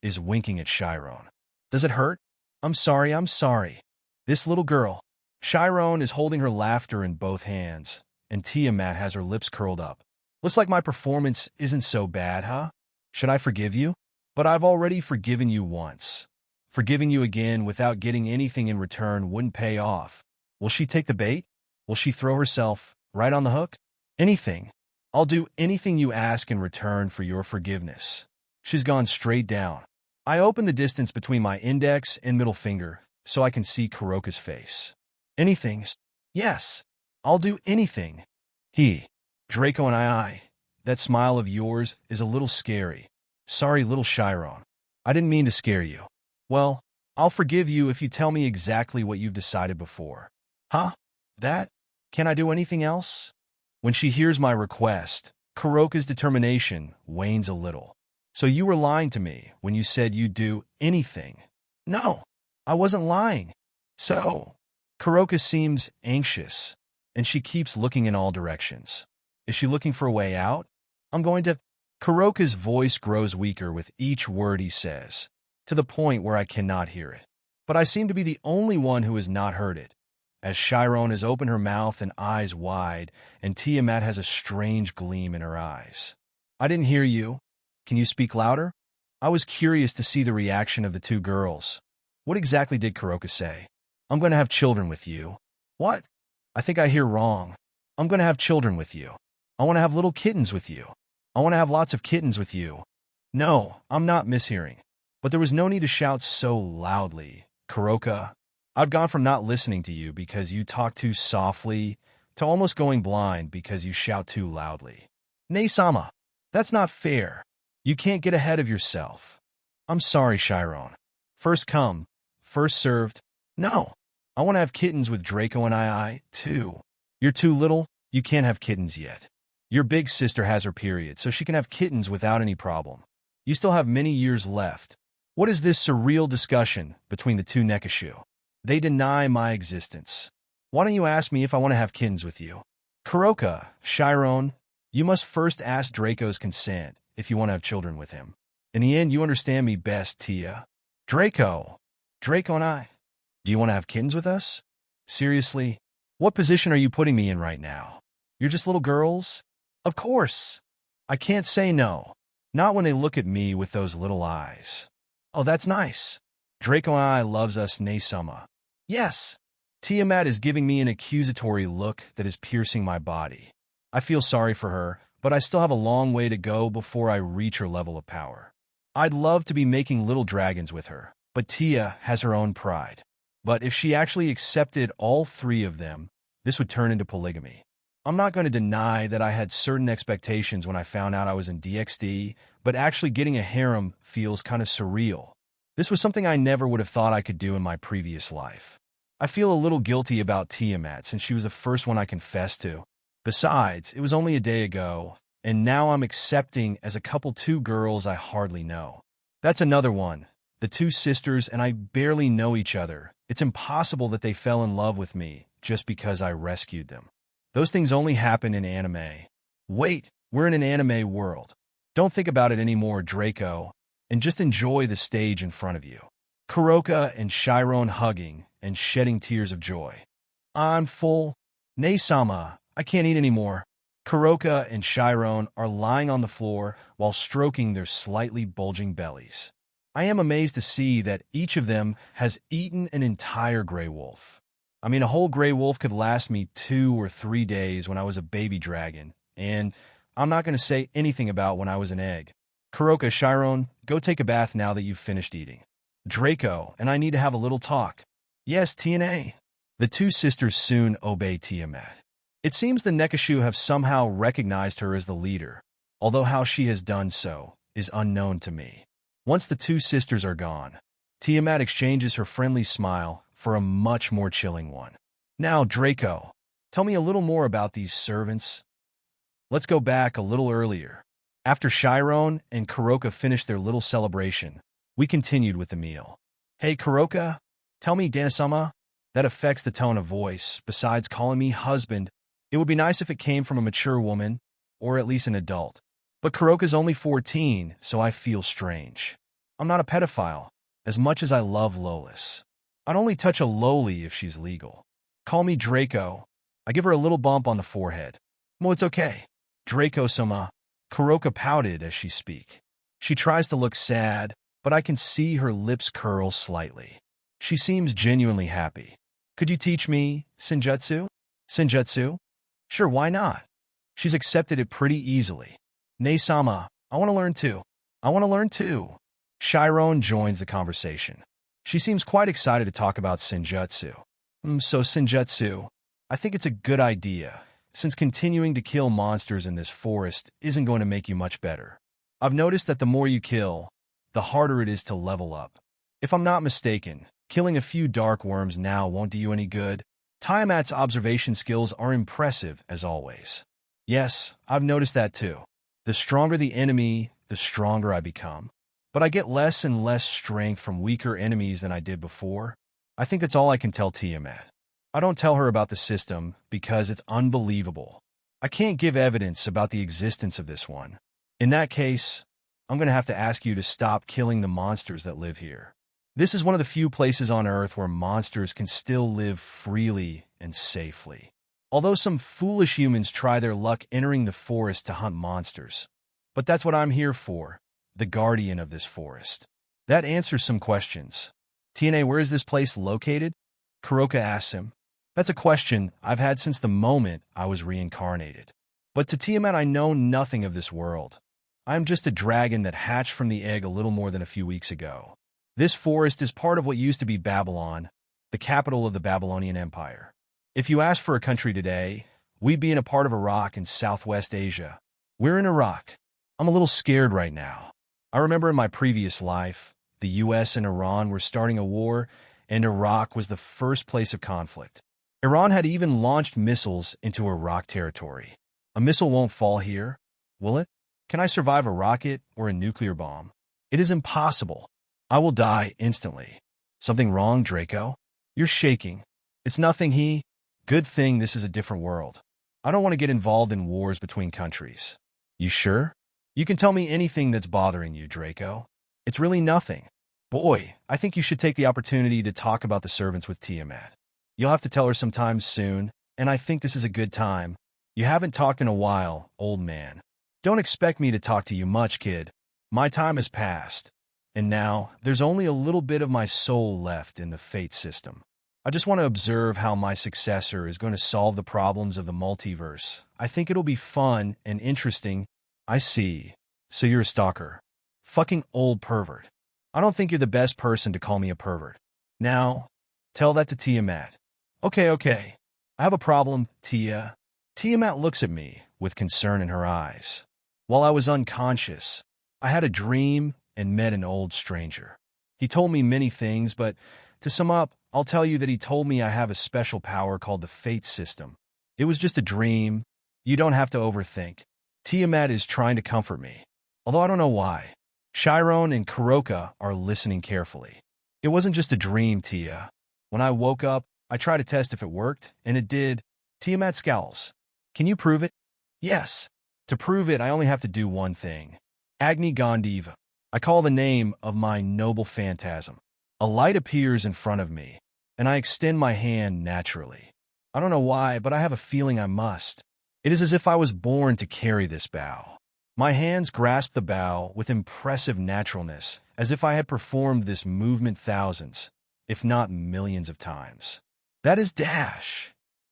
is winking at Shyon. Does it hurt? I'm sorry. This little girl. Shyon is holding her laughter in both hands, and Tiamat has her lips curled up. Looks like my performance isn't so bad, huh? Should I forgive you? But I've already forgiven you once. Forgiving you again without getting anything in return wouldn't pay off. Will she take the bait? Will she throw herself right on the hook? Anything. I'll do anything you ask in return for your forgiveness. She's gone straight down. I open the distance between my index and middle finger so I can see Koka's face. Anything? Yes. I'll do anything. Draco and I, that smile of yours is a little scary. Sorry, little Shyon. I didn't mean to scare you. Well, I'll forgive you if you tell me exactly what you've decided before. Huh? That? Can I do anything else? When she hears my request, Kuroka's determination wanes a little. So you were lying to me when you said you'd do anything. No, I wasn't lying. So, Kuroka seems anxious, and she keeps looking in all directions. Is she looking for a way out? I'm going to... Kuroka's voice grows weaker with each word he says, to the point where I cannot hear it. But I seem to be the only one who has not heard it, as Shyon has opened her mouth and eyes wide, and Tiamat has a strange gleam in her eyes. I didn't hear you. Can you speak louder? I was curious to see the reaction of the two girls. What exactly did Kuroka say? I'm going to have children with you. What? I think I hear wrong. I'm going to have children with you. I want to have little kittens with you. I want to have lots of kittens with you. No, I'm not mishearing. But there was no need to shout so loudly. Kuroka, I've gone from not listening to you because you talk too softly to almost going blind because you shout too loudly. Nei-sama, that's not fair. You can't get ahead of yourself. I'm sorry, Shyon. First come, first served. No, I want to have kittens with Draco and I too. You're too little, you can't have kittens yet. Your big sister has her period, so she can have kittens without any problem. You still have many years left. What is this surreal discussion between the two Nekashu? They deny my existence. Why don't you ask me if I want to have kittens with you? Kuroka, Shyon, you must first ask Draco's consent if you want to have children with him. In the end, you understand me best, Tia. Draco and I. Do you want to have kittens with us? Seriously? What position are you putting me in right now? You're just little girls? Of course. I can't say no. Not when they look at me with those little eyes. Oh, that's nice. Draco and I loves us, Nei-sama. Yes. Tiamat is giving me an accusatory look that is piercing my body. I feel sorry for her, but I still have a long way to go before I reach her level of power. I'd love to be making little dragons with her, but Tia has her own pride. But if she actually accepted all three of them, this would turn into polygamy. I'm not going to deny that I had certain expectations when I found out I was in DxD, but actually getting a harem feels kind of surreal. This was something I never would have thought I could do in my previous life. I feel a little guilty about Tiamat since she was the first one I confessed to. Besides, it was only a day ago, and now I'm accepting as a couple two girls I hardly know. That's another one. The two sisters and I barely know each other. It's impossible that they fell in love with me just because I rescued them. Those things only happen in anime. Wait, we're in an anime world. Don't think about it anymore, Draco, and just enjoy the stage in front of you. Kuroka and Shyon hugging and shedding tears of joy. I'm full. Nei-sama, I can't eat anymore. Kuroka and Shyon are lying on the floor while stroking their slightly bulging bellies. I am amazed to see that each of them has eaten an entire gray wolf. I mean, a whole gray wolf could last me 2 or 3 days when I was a baby dragon, and I'm not going to say anything about when I was an egg. Kuroka, Shyon, go take a bath now that you've finished eating. Draco and I need to have a little talk. Yes, TNA. The two sisters soon obey Tiamat. It seems the Nekashu have somehow recognized her as the leader, although how she has done so is unknown to me. Once the two sisters are gone, Tiamat exchanges her friendly smile for a much more chilling one. Now, Draco, tell me a little more about these servants. Let's go back a little earlier. After Shyon and Kuroka finished their little celebration, we continued with the meal. Hey, Kuroka, tell me, Dana-sama. That affects the tone of voice. Besides calling me husband, it would be nice if it came from a mature woman, or at least an adult. But Kuroka's only 14, so I feel strange. I'm not a pedophile, as much as I love Lolis. I'd only touch a loli if she's legal. Call me Draco. I give her a little bump on the forehead. Well, it's okay. Draco-sama. Kuroka pouted as she speak. She tries to look sad, but I can see her lips curl slightly. She seems genuinely happy. Could you teach me Senjutsu? Senjutsu? Sure, why not? She's accepted it pretty easily. Nei-sama, I want to learn too. I want to learn too. Shyon joins the conversation. She seems quite excited to talk about Senjutsu. So Senjutsu, I think it's a good idea, since continuing to kill monsters in this forest isn't going to make you much better. I've noticed that the more you kill, the harder it is to level up. If I'm not mistaken, killing a few dark worms now won't do you any good. Tiamat's observation skills are impressive, as always. Yes, I've noticed that too. The stronger the enemy, the stronger I become. But I get less and less strength from weaker enemies than I did before. I think that's all I can tell Tiamat. I don't tell her about the system because it's unbelievable. I can't give evidence about the existence of this one. In that case, I'm going to have to ask you to stop killing the monsters that live here. This is one of the few places on Earth where monsters can still live freely and safely. Although some foolish humans try their luck entering the forest to hunt monsters. But that's what I'm here for, the guardian of this forest. That answers some questions. TNA, where is this place located? Koka asks him. That's a question I've had since the moment I was reincarnated. But to Tiamat, I know nothing of this world. I am just a dragon that hatched from the egg a little more than a few weeks ago. This forest is part of what used to be Babylon, the capital of the Babylonian Empire. If you ask for a country today, we'd be in a part of Iraq in Southwest Asia. We're in Iraq. I'm a little scared right now. I remember in my previous life, the US and Iran were starting a war, and Iraq was the first place of conflict. Iran had even launched missiles into Iraq territory. A missile won't fall here, will it? Can I survive a rocket or a nuclear bomb? It is impossible. I will die instantly. Something wrong, Draco? You're shaking. It's nothing, Good thing this is a different world. I don't want to get involved in wars between countries. You sure? You can tell me anything that's bothering you, Draco. It's really nothing. Boy, I think you should take the opportunity to talk about the servants with Tiamat. You'll have to tell her sometime soon, and I think this is a good time. You haven't talked in a while, old man. Don't expect me to talk to you much, kid. My time has passed. And now, there's only a little bit of my soul left in the fate system. I just want to observe how my successor is going to solve the problems of the multiverse. I think it'll be fun and interesting. I see. So you're a stalker. Fucking old pervert. I don't think you're the best person to call me a pervert. Now, tell that to Tiamat. Okay. I have a problem, Tia. Tiamat looks at me with concern in her eyes. While I was unconscious, I had a dream and met an old stranger. He told me many things, but to sum up, I'll tell you that he told me I have a special power called the fate system. It was just a dream. You don't have to overthink. Tiamat is trying to comfort me, although I don't know why. Shyon and Koka are listening carefully. It wasn't just a dream, Tia. When I woke up, I tried to test if it worked, and it did. Tiamat scowls. Can you prove it? Yes. To prove it, I only have to do one thing. Agni Gandiva. I call the name of my noble phantasm. A light appears in front of me, and I extend my hand naturally. I don't know why, but I have a feeling I must. It is as if I was born to carry this bow. My hands grasp the bow with impressive naturalness, as if I had performed this movement thousands, if not millions of times. That is Dash.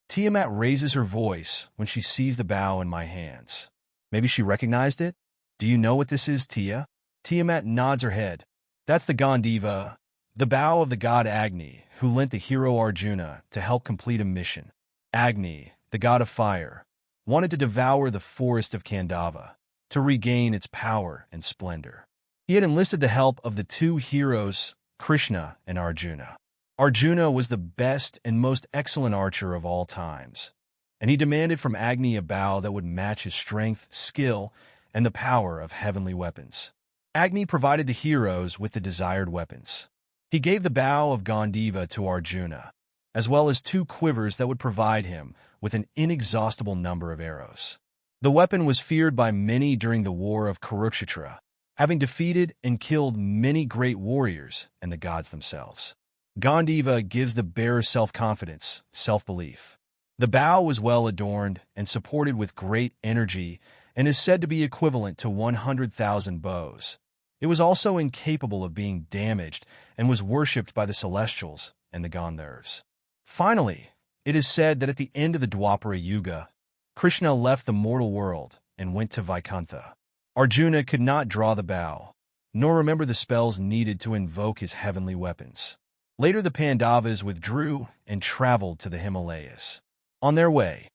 Tiamat raises her voice when she sees the bow in my hands. Maybe she recognized it? Do you know what this is, Tia? Tiamat nods her head. That's the Gandiva, the bow of the god Agni, who lent the hero Arjuna to help complete a mission. Agni, the god of fire, wanted to devour the forest of Kandava to regain its power and splendor. He had enlisted the help of the two heroes, Krishna and Arjuna. Arjuna was the best and most excellent archer of all times, and he demanded from Agni a bow that would match his strength, skill, and the power of heavenly weapons. Agni provided the heroes with the desired weapons. He gave the bow of Gandiva to Arjuna, as well as 2 quivers that would provide him with an inexhaustible number of arrows. The weapon was feared by many during the war of Kurukshetra, having defeated and killed many great warriors and the gods themselves. Gandiva gives the bearer self-confidence, self-belief. The bow was well adorned and supported with great energy and is said to be equivalent to 100,000 bows. It was also incapable of being damaged and was worshipped by the Celestials and the Gandharvas. Finally, it is said that at the end of the Dwapara Yuga, Krishna left the mortal world and went to Vaikuntha. Arjuna could not draw the bow, nor remember the spells needed to invoke his heavenly weapons. Later the Pandavas withdrew and traveled to the Himalayas. On their way,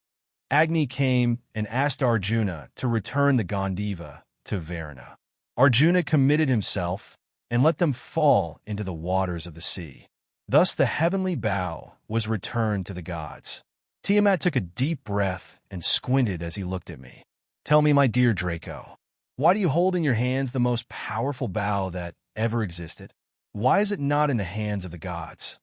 Agni came and asked Arjuna to return the Gandiva to Varuna. Arjuna committed himself and let them fall into the waters of the sea. Thus the heavenly bow was returned to the gods. Tiamat took a deep breath and squinted as he looked at me. Tell me, my dear Draco, why do you hold in your hands the most powerful bow that ever existed? Why is it not in the hands of the gods?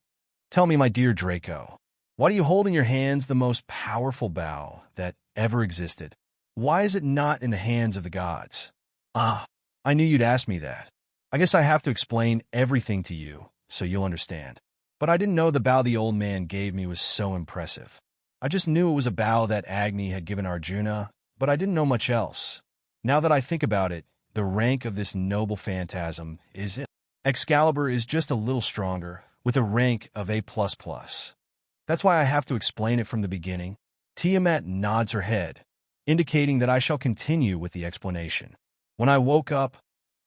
Tell me, my dear Draco, why do you hold in your hands the most powerful bow that ever existed? Why is it not in the hands of the gods? Ah, I knew you'd ask me that. I guess I have to explain everything to you, so you'll understand. But I didn't know the bow the old man gave me was so impressive. I just knew it was a bow that Agni had given Arjuna, but I didn't know much else. Now that I think about it, the rank of this noble phantasm is it. Excalibur is just a little stronger, with a rank of A++. That's why I have to explain it from the beginning. Tiamat nods her head, indicating that I shall continue with the explanation. When I woke up,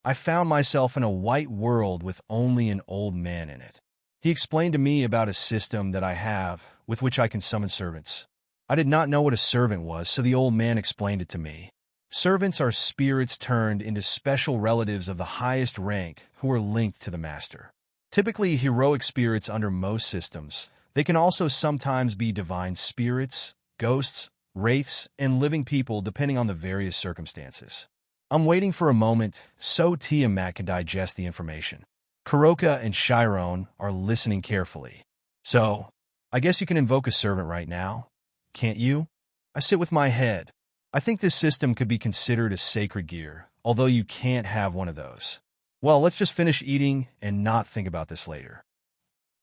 I found myself in a white world with only an old man in it. He explained to me about a system that I have with which I can summon servants. I did not know what a servant was, so the old man explained it to me. Servants are spirits turned into special relatives of the highest rank who are linked to the master. Typically heroic spirits under most systems. They can also sometimes be divine spirits, ghosts, wraiths, and living people depending on the various circumstances. I'm waiting for a moment so Tiamat can digest the information. Koka and Shyon are listening carefully. So, I guess you can invoke a servant right now, can't you? I sit with my head. I think this system could be considered a sacred gear, although you can't have one of those. Well, let's just finish eating and not think about this later.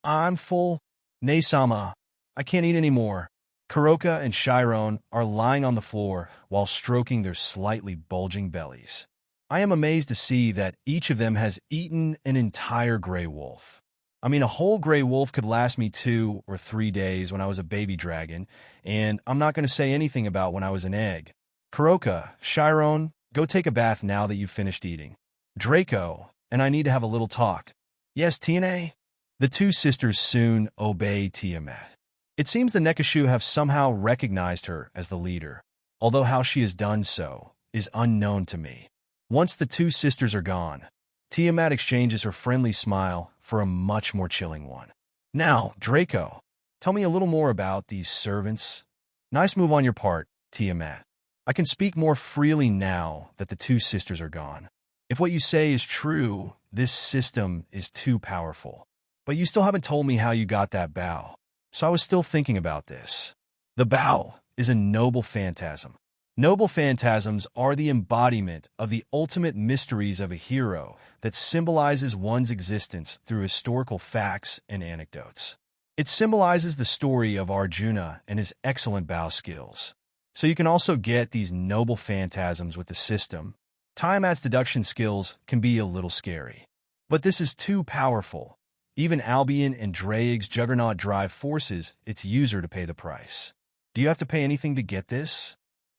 I'm full. Nay-sama, I can't eat anymore. Koka and Shyon are lying on the floor while stroking their slightly bulging bellies. I am amazed to see that each of them has eaten an entire gray wolf. I mean, a whole gray wolf could last me 2 or 3 days when I was a baby dragon, and I'm not going to say anything about when I was an egg. Koka, Shyon, go take a bath now that you've finished eating. Draco, and I need to have a little talk. Yes, Tiamat? The two sisters soon obey Tiamat. It seems the Nekashu have somehow recognized her as the leader, although how she has done so is unknown to me. Once the two sisters are gone, Tiamat exchanges her friendly smile for a much more chilling one. Now, Draco, tell me a little more about these servants. Nice move on your part, Tiamat. I can speak more freely now that the two sisters are gone. If what you say is true, this system is too powerful. But you still haven't told me how you got that bow. So I was still thinking about this. The bow is a noble phantasm. Noble phantasms are the embodiment of the ultimate mysteries of a hero that symbolizes one's existence through historical facts and anecdotes. It symbolizes the story of Arjuna and his excellent bow skills. So you can also get these noble phantasms with the system. Tiamat's deduction skills can be a little scary. But this is too powerful. Even Albion and Draig's juggernaut drive forces its user to pay the price. Do you have to pay anything to get this?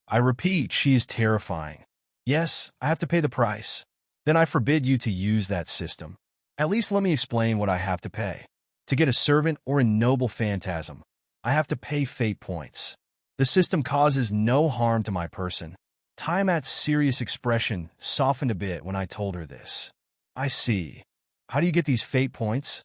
I repeat, she is terrifying. Yes, I have to pay the price. Then I forbid you to use that system. At least let me explain what I have to pay. To get a servant or a noble phantasm, I have to pay fate points. The system causes no harm to my person. Tiamat's serious expression softened a bit when I told her this. I see. How do you get these fate points?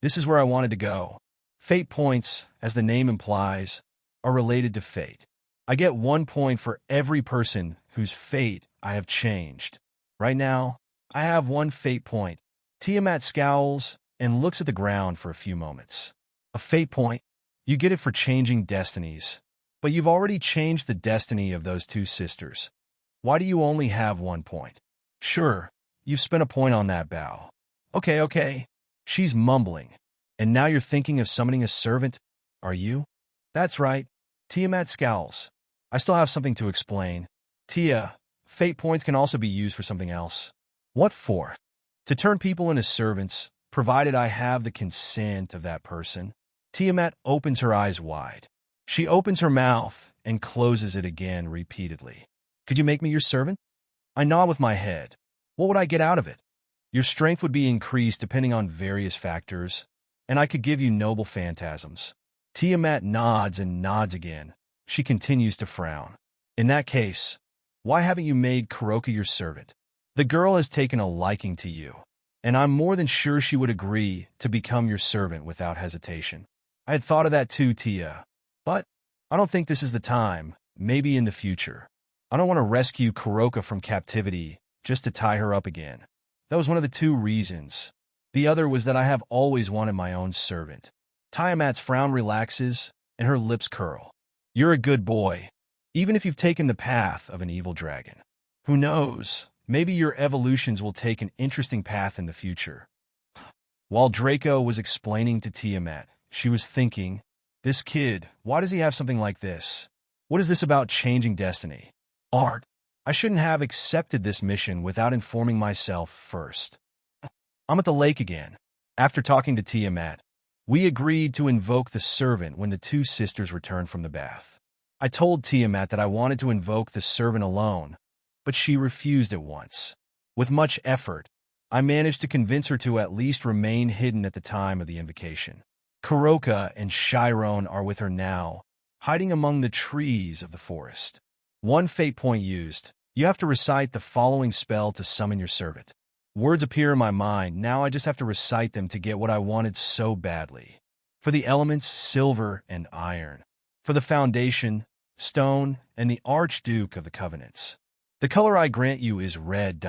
This is where I wanted to go. Fate points, as the name implies, are related to fate. I get 1 point for every person whose fate I have changed. Right now, I have 1 fate point. Tiamat scowls and looks at the ground for a few moments. A fate point? You get it for changing destinies. But you've already changed the destiny of those two sisters. Why do you only have 1 point? Sure, you've spent a point on that bow. Okay. She's mumbling. And now you're thinking of summoning a servant, are you? That's right. Tiamat scowls. I still have something to explain. Tia, fate points can also be used for something else. What for? To turn people into servants, provided I have the consent of that person. Tiamat opens her eyes wide. She opens her mouth and closes it again repeatedly. Could you make me your servant? I nod with my head. What would I get out of it? Your strength would be increased depending on various factors, and I could give you noble phantasms. Tiamat nods and nods again. She continues to frown. In that case, why haven't you made Koka your servant? The girl has taken a liking to you. and I'm more than sure she would agree to become your servant without hesitation. I had thought of that too, Tia. But I don't think this is the time, maybe in the future. I don't want to rescue Koka from captivity just to tie her up again. That was one of the two reasons. The other was that I have always wanted my own servant. Tiamat's frown relaxes, and her lips curl. You're a good boy, even if you've taken the path of an evil dragon. Who knows, maybe your evolutions will take an interesting path in the future. While Draco was explaining to Tiamat, she was thinking, this kid, why does he have something like this? What is this about changing destiny? Art. I shouldn't have accepted this mission without informing myself first. I'm at the lake again. After talking to Tiamat, we agreed to invoke the servant when the two sisters returned from the bath. I told Tiamat that I wanted to invoke the servant alone, but she refused at once. With much effort, I managed to convince her to at least remain hidden at the time of the invocation. Koka and Shyon are with her now, hiding among the trees of the forest. One fate point used. You have to recite the following spell to summon your servant. Words appear in my mind, now I just have to recite them to get what I wanted so badly. For the elements, silver and iron. For the foundation, stone, and the Archduke of the Covenants. The color I grant you is red.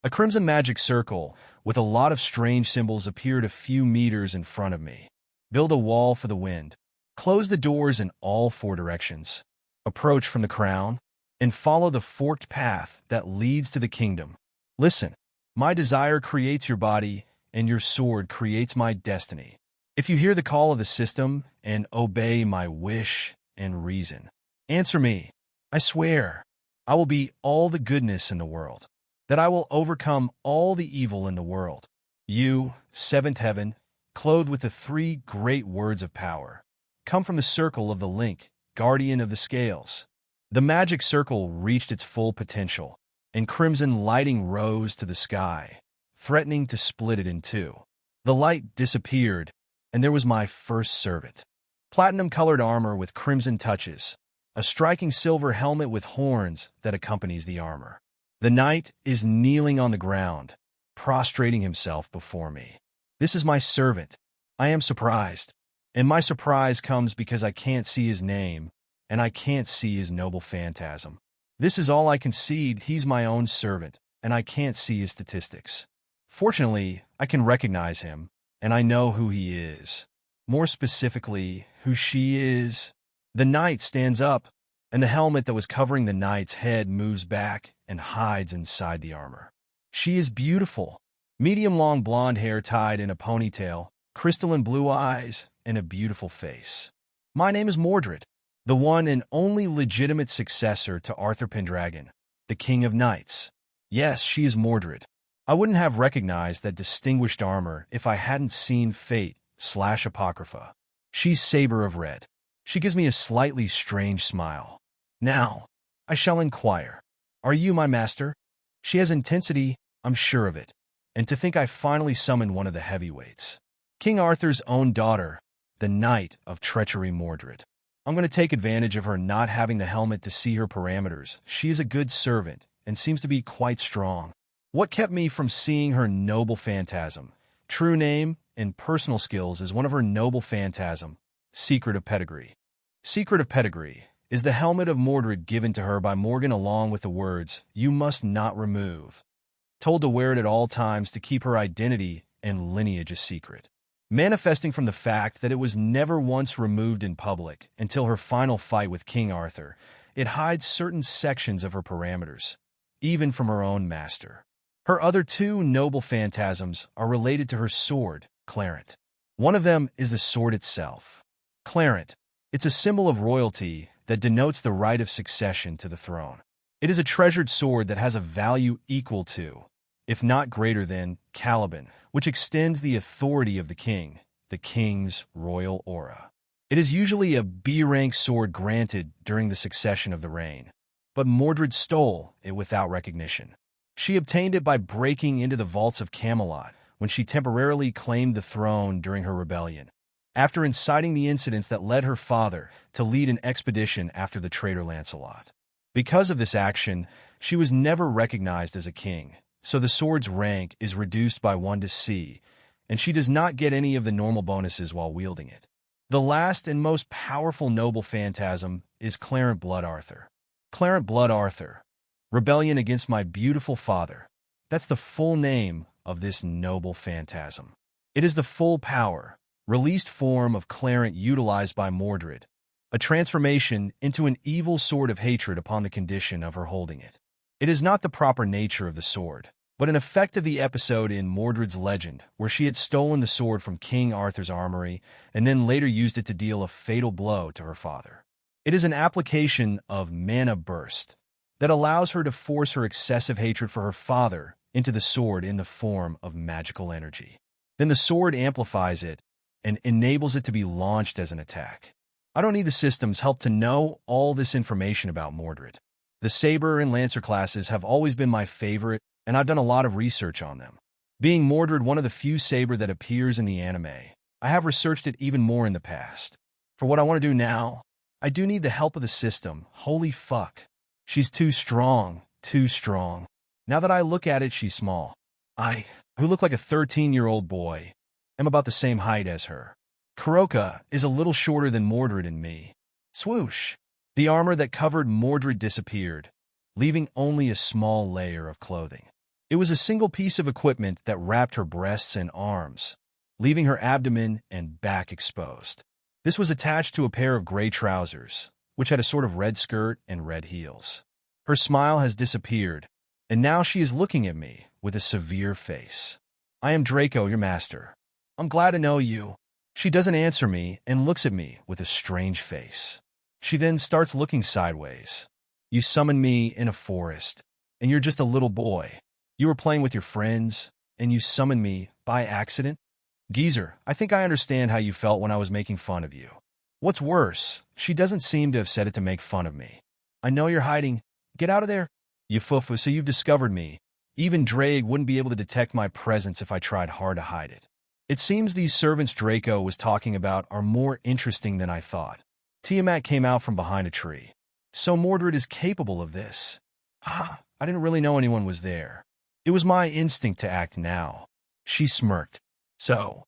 A crimson magic circle with a lot of strange symbols appeared a few meters in front of me. Build a wall for the wind. Close the doors in all four directions. Approach from the crown, and follow the forked path that leads to the kingdom. Listen, my desire creates your body, and your sword creates my destiny. If you hear the call of the system and obey my wish and reason, answer me. I swear, I will be all the goodness in the world, that I will overcome all the evil in the world. You, seventh heaven, clothed with the three great words of power, come from the circle of the link, guardian of the scales. The magic circle reached its full potential, and crimson lighting rose to the sky, threatening to split it in two. The light disappeared, and there was my first servant. Platinum-colored armor with crimson touches, a striking silver helmet with horns that accompanies the armor. The knight is kneeling on the ground, prostrating himself before me. This is my servant. I am surprised, and my surprise comes because I can't see his name, and I can't see his noble phantasm. This is all I concede. He's my own servant, and I can't see his statistics. Fortunately, I can recognize him, and I know who he is. More specifically, who she is. The knight stands up, and the helmet that was covering the knight's head moves back and hides inside the armor. She is beautiful. Medium-long blonde hair tied in a ponytail, crystalline blue eyes, and a beautiful face. My name is Mordred, the one and only legitimate successor to Arthur Pendragon, the King of Knights. Yes, she is Mordred. I wouldn't have recognized that distinguished armor if I hadn't seen Fate/Apocrypha. She's Saber of Red. She gives me a slightly strange smile. Now, I shall inquire. Are you my master? She has intensity, I'm sure of it. And to think I finally summoned one of the heavyweights. King Arthur's own daughter, the Knight of Treachery Mordred. I'm going to take advantage of her not having the helmet to see her parameters. She is a good servant and seems to be quite strong. What kept me from seeing her noble phantasm, true name, and personal skills is one of her noble phantasm, Secret of Pedigree. Secret of Pedigree is the helmet of Mordred given to her by Morgan along with the words, "You must not remove," told to wear it at all times to keep her identity and lineage a secret. Manifesting from the fact that it was never once removed in public until her final fight with King Arthur, it hides certain sections of her parameters, even from her own master. Her other two noble phantasms are related to her sword, Clarent. One of them is the sword itself. Clarent, it's a symbol of royalty that denotes the right of succession to the throne. It is a treasured sword that has a value equal to, if not greater than, Caliban, which extends the authority of the king's royal aura. It is usually a B-rank sword granted during the succession of the reign, but Mordred stole it without recognition. She obtained it by breaking into the vaults of Camelot when she temporarily claimed the throne during her rebellion, after inciting the incidents that led her father to lead an expedition after the traitor Lancelot. Because of this action, she was never recognized as a king, so the sword's rank is reduced by 1 to C, and she does not get any of the normal bonuses while wielding it. The last and most powerful noble phantasm is Clarent Blood Arthur. Clarent Blood Arthur, rebellion against my beautiful father. That's the full name of this noble phantasm. It is the full power, released form of Clarent utilized by Mordred, a transformation into an evil sword of hatred upon the condition of her holding it. It is not the proper nature of the sword, but an effect of the episode in Mordred's legend where she had stolen the sword from King Arthur's armory and then later used it to deal a fatal blow to her father. It is an application of mana burst that allows her to force her excessive hatred for her father into the sword in the form of magical energy. Then the sword amplifies it and enables it to be launched as an attack. I don't need the system's help to know all this information about Mordred. The Saber and Lancer classes have always been my favorite, and I've done a lot of research on them. Being Mordred one of the few Saber that appears in the anime, I have researched it even more in the past. For what I want to do now, I do need the help of the system. Holy fuck. She's too strong, too strong. Now that I look at it, she's small. I, who look like a 13-year-old boy, am about the same height as her. Koka is a little shorter than Mordred and me. Swoosh! The armor that covered Mordred disappeared, leaving only a small layer of clothing. It was a single piece of equipment that wrapped her breasts and arms, leaving her abdomen and back exposed. This was attached to a pair of gray trousers, which had a sort of red skirt and red heels. Her smile has disappeared, and now she is looking at me with a severe face. I am Draco, your master. I'm glad to know you. She doesn't answer me and looks at me with a strange face. She then starts looking sideways. You summoned me in a forest, and you're just a little boy. You were playing with your friends, and you summoned me by accident? Geezer, I think I understand how you felt when I was making fun of you. What's worse, she doesn't seem to have said it to make fun of me. I know you're hiding. Get out of there. You fufu, so you've discovered me. Even Drake wouldn't be able to detect my presence if I tried hard to hide it. It seems these servants Draco was talking about are more interesting than I thought. Tiamat came out from behind a tree. So Mordred is capable of this. I didn't really know anyone was there. It was my instinct to act now. She smirked. So,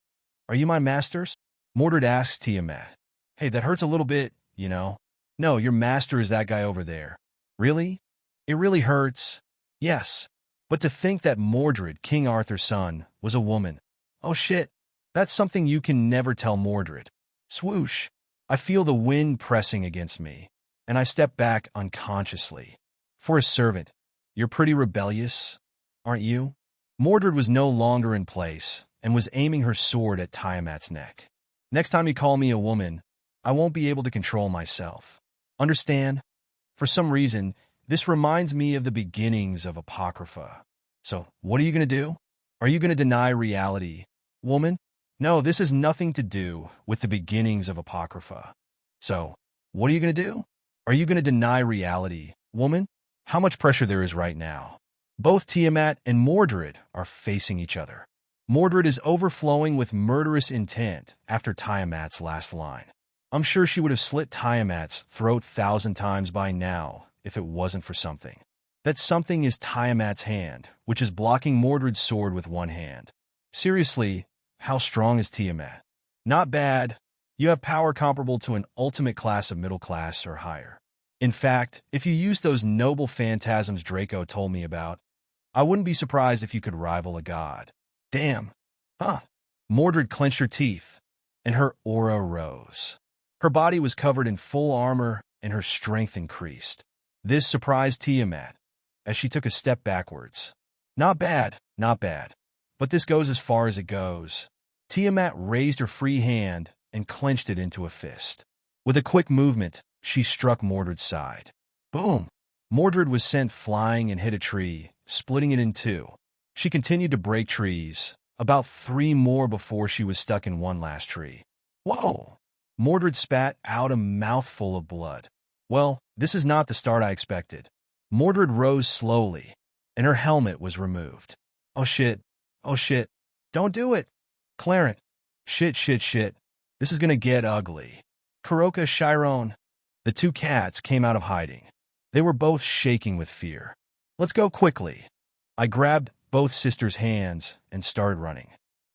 are you my masters? Mordred asks Tiamat. Hey, that hurts a little bit, you know. No, your master is that guy over there. Really? It really hurts. Yes. But to think that Mordred, King Arthur's son, was a woman. Oh shit. That's something you can never tell Mordred. Swoosh. I feel the wind pressing against me, and I step back unconsciously. For a servant, you're pretty rebellious, aren't you? Mordred was no longer in place and was aiming her sword at Tiamat's neck. Next time you call me a woman, I won't be able to control myself. Understand? For some reason, this reminds me of the beginnings of Apocrypha. So, what are you going to do? Are you going to deny reality, woman? No, this has nothing to do with the beginnings of Apocrypha. So, what are you going to do? Are you going to deny reality, woman? How much pressure there is right now. Both Tiamat and Mordred are facing each other. Mordred is overflowing with murderous intent after Tiamat's last line. I'm sure she would have slit Tiamat's throat 1,000 times by now if it wasn't for something. That something is Tiamat's hand, which is blocking Mordred's sword with one hand. Seriously, how strong is Tiamat? Not bad. You have power comparable to an ultimate class of middle class or higher. In fact, if you use those noble phantasms Draco told me about, I wouldn't be surprised if you could rival a god. Damn. Huh. Mordred clenched her teeth, and her aura rose. Her body was covered in full armor, and her strength increased. This surprised Tiamat, as she took a step backwards. Not bad, not bad. But this goes as far as it goes. Tiamat raised her free hand and clenched it into a fist. With a quick movement, she struck Mordred's side. Boom! Mordred was sent flying and hit a tree, splitting it in two. She continued to break trees, about 3 more before she was stuck in one last tree. Whoa! Mordred spat out a mouthful of blood. Well, this is not the start I expected. Mordred rose slowly, and her helmet was removed. Oh shit. Oh shit. Don't do it. Clarent. Shit. This is gonna get ugly. Koka, Shyon. The 2 cats came out of hiding. They were both shaking with fear. Let's go quickly. I grabbed both sisters' hands and started running.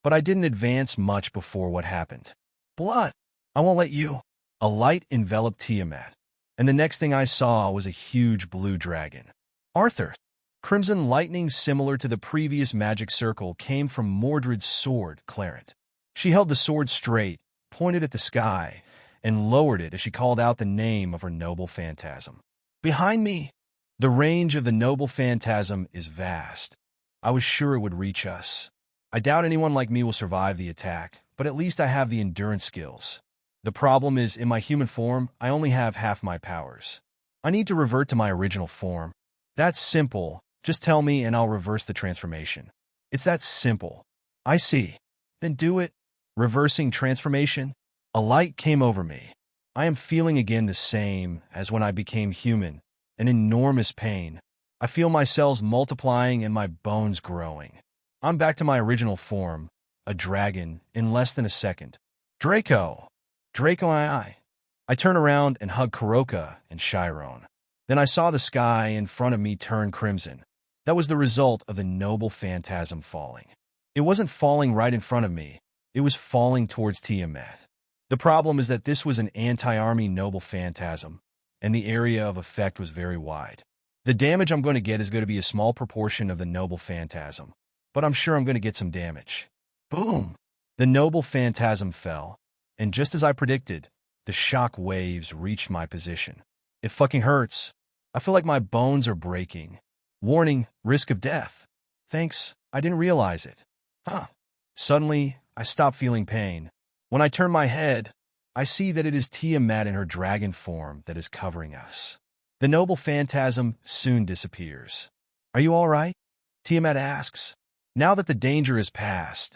But I didn't advance much before what happened. Blood! I won't let you. A light enveloped Tiamat, and the next thing I saw was a huge blue dragon. Arthur! Crimson lightning similar to the previous magic circle came from Mordred's sword, Clarent. She held the sword straight, pointed at the sky, and lowered it as she called out the name of her noble phantasm. Behind me! The range of the noble phantasm is vast. I was sure it would reach us. I doubt anyone like me will survive the attack, but at least I have the endurance skills. The problem is, in my human form, I only have half my powers. I need to revert to my original form. That's simple. Just tell me and I'll reverse the transformation. It's that simple. I see. Then do it. Reversing transformation? A light came over me. I am feeling again the same as when I became human, an enormous pain. I feel my cells multiplying and my bones growing. I'm back to my original form, a dragon, in less than a second. Draco! Draco I turn around and hug Koka and Shyon. Then I saw the sky in front of me turn crimson. That was the result of the noble phantasm falling. It wasn't falling right in front of me. It was falling towards Tiamat. The problem is that this was an anti-army noble phantasm, and the area of effect was very wide. The damage I'm going to get is going to be a small proportion of the noble phantasm, but I'm sure I'm going to get some damage. Boom! The noble phantasm fell, and just as I predicted, the shock waves reached my position. It fucking hurts. I feel like my bones are breaking. Warning, risk of death. Thanks, I didn't realize it. Suddenly, I stop feeling pain. When I turn my head, I see that it is Tiamat in her dragon form that is covering us. The noble phantasm soon disappears. Are you all right? Tiamat asks. Now that the danger is past,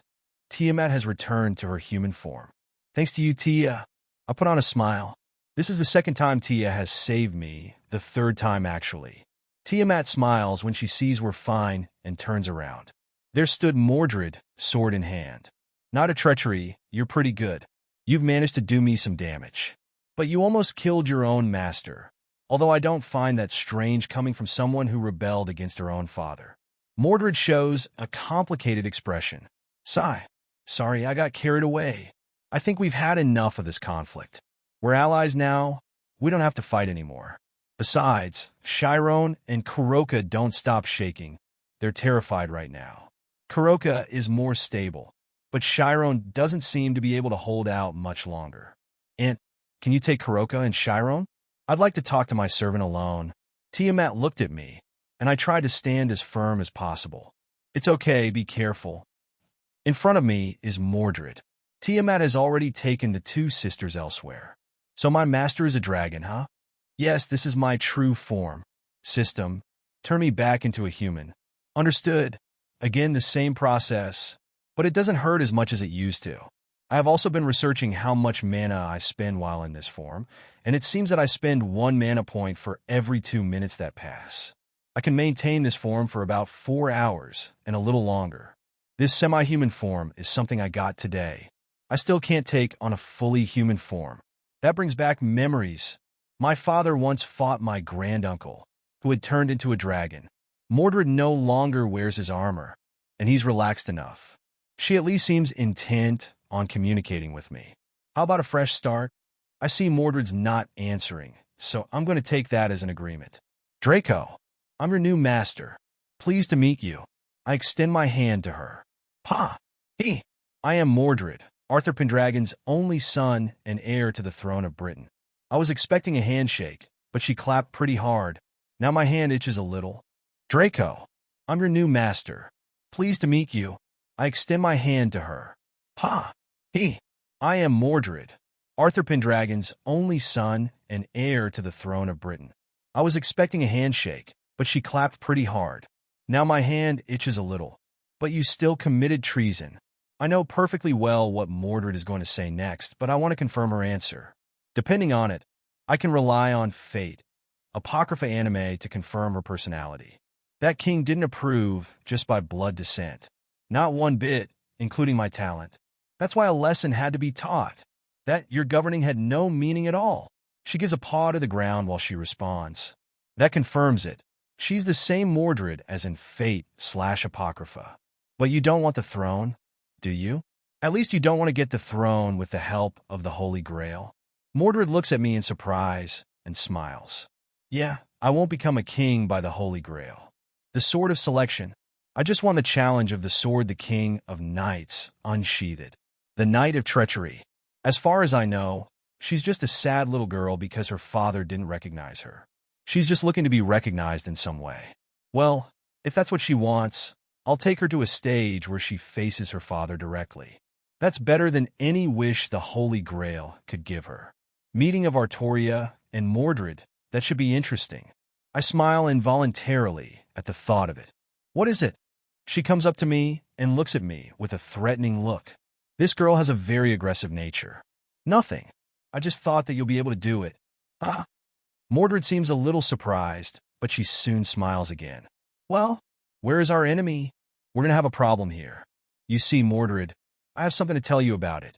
Tiamat has returned to her human form. Thanks to you, Tia. I put on a smile. This is the second time Tia has saved me, the third time actually. Tiamat smiles when she sees we're fine and turns around. There stood Mordred, sword in hand. Not a treachery, you're pretty good. You've managed to do me some damage. But you almost killed your own master, although I don't find that strange coming from someone who rebelled against her own father. Mordred shows a complicated expression. Sigh. Sorry, I got carried away. I think we've had enough of this conflict. We're allies now. We don't have to fight anymore. Besides, Shyon and Koka don't stop shaking. They're terrified right now. Koka is more stable, but Shyon doesn't seem to be able to hold out much longer. Aunt, can you take Koka and Shyon? I'd like to talk to my servant alone. Tiamat looked at me, and I tried to stand as firm as possible. It's okay, be careful. In front of me is Mordred. Tiamat has already taken the two sisters elsewhere. So my master is a dragon, huh? Yes, this is my true form. System, turn me back into a human. Understood. Again, the same process, but it doesn't hurt as much as it used to. I have also been researching how much mana I spend while in this form, and it seems that I spend 1 mana point for every 2 minutes that pass. I can maintain this form for about 4 hours and a little longer. This semi-human form is something I got today. I still can't take on a fully human form. That brings back memories. My father once fought my granduncle, who had turned into a dragon. Mordred no longer wears his armor, and he's relaxed enough. She at least seems intent on communicating with me. How about a fresh start? I see Mordred's not answering, so I'm going to take that as an agreement. Draco, I'm your new master. Pleased to meet you. I extend my hand to her. I am Mordred, Arthur Pendragon's only son and heir to the throne of Britain. I was expecting a handshake, but she clapped pretty hard. Now my hand itches a little. Draco, I'm your new master. Pleased to meet you. I extend my hand to her. I am Mordred, Arthur Pendragon's only son and heir to the throne of Britain. I was expecting a handshake, but she clapped pretty hard. Now my hand itches a little. But you still committed treason. I know perfectly well what Mordred is going to say next, but I want to confirm her answer. Depending on it, I can rely on fate, Apocrypha anime, to confirm her personality. That king didn't approve just by blood descent. Not one bit, including my talent. That's why a lesson had to be taught. That your governing had no meaning at all. She gives a paw to the ground while she responds. That confirms it. She's the same Mordred as in Fate/Apocrypha. But you don't want the throne, do you? At least you don't want to get the throne with the help of the Holy Grail. Mordred looks at me in surprise and smiles. Yeah, I won't become a king by the Holy Grail. The Sword of Selection. I just won the challenge of the sword the King of Knights unsheathed. The Knight of Treachery. As far as I know, she's just a sad little girl because her father didn't recognize her. She's just looking to be recognized in some way. Well, if that's what she wants, I'll take her to a stage where she faces her father directly. That's better than any wish the Holy Grail could give her. Meeting of Artoria and Mordred, that should be interesting. I smile involuntarily at the thought of it. What is it? She comes up to me and looks at me with a threatening look. This girl has a very aggressive nature. Nothing. I just thought that you'll be able to do it. Ah. Mordred seems a little surprised, but she soon smiles again. Well, where is our enemy? We're going to have a problem here. You see, Mordred, I have something to tell you about it.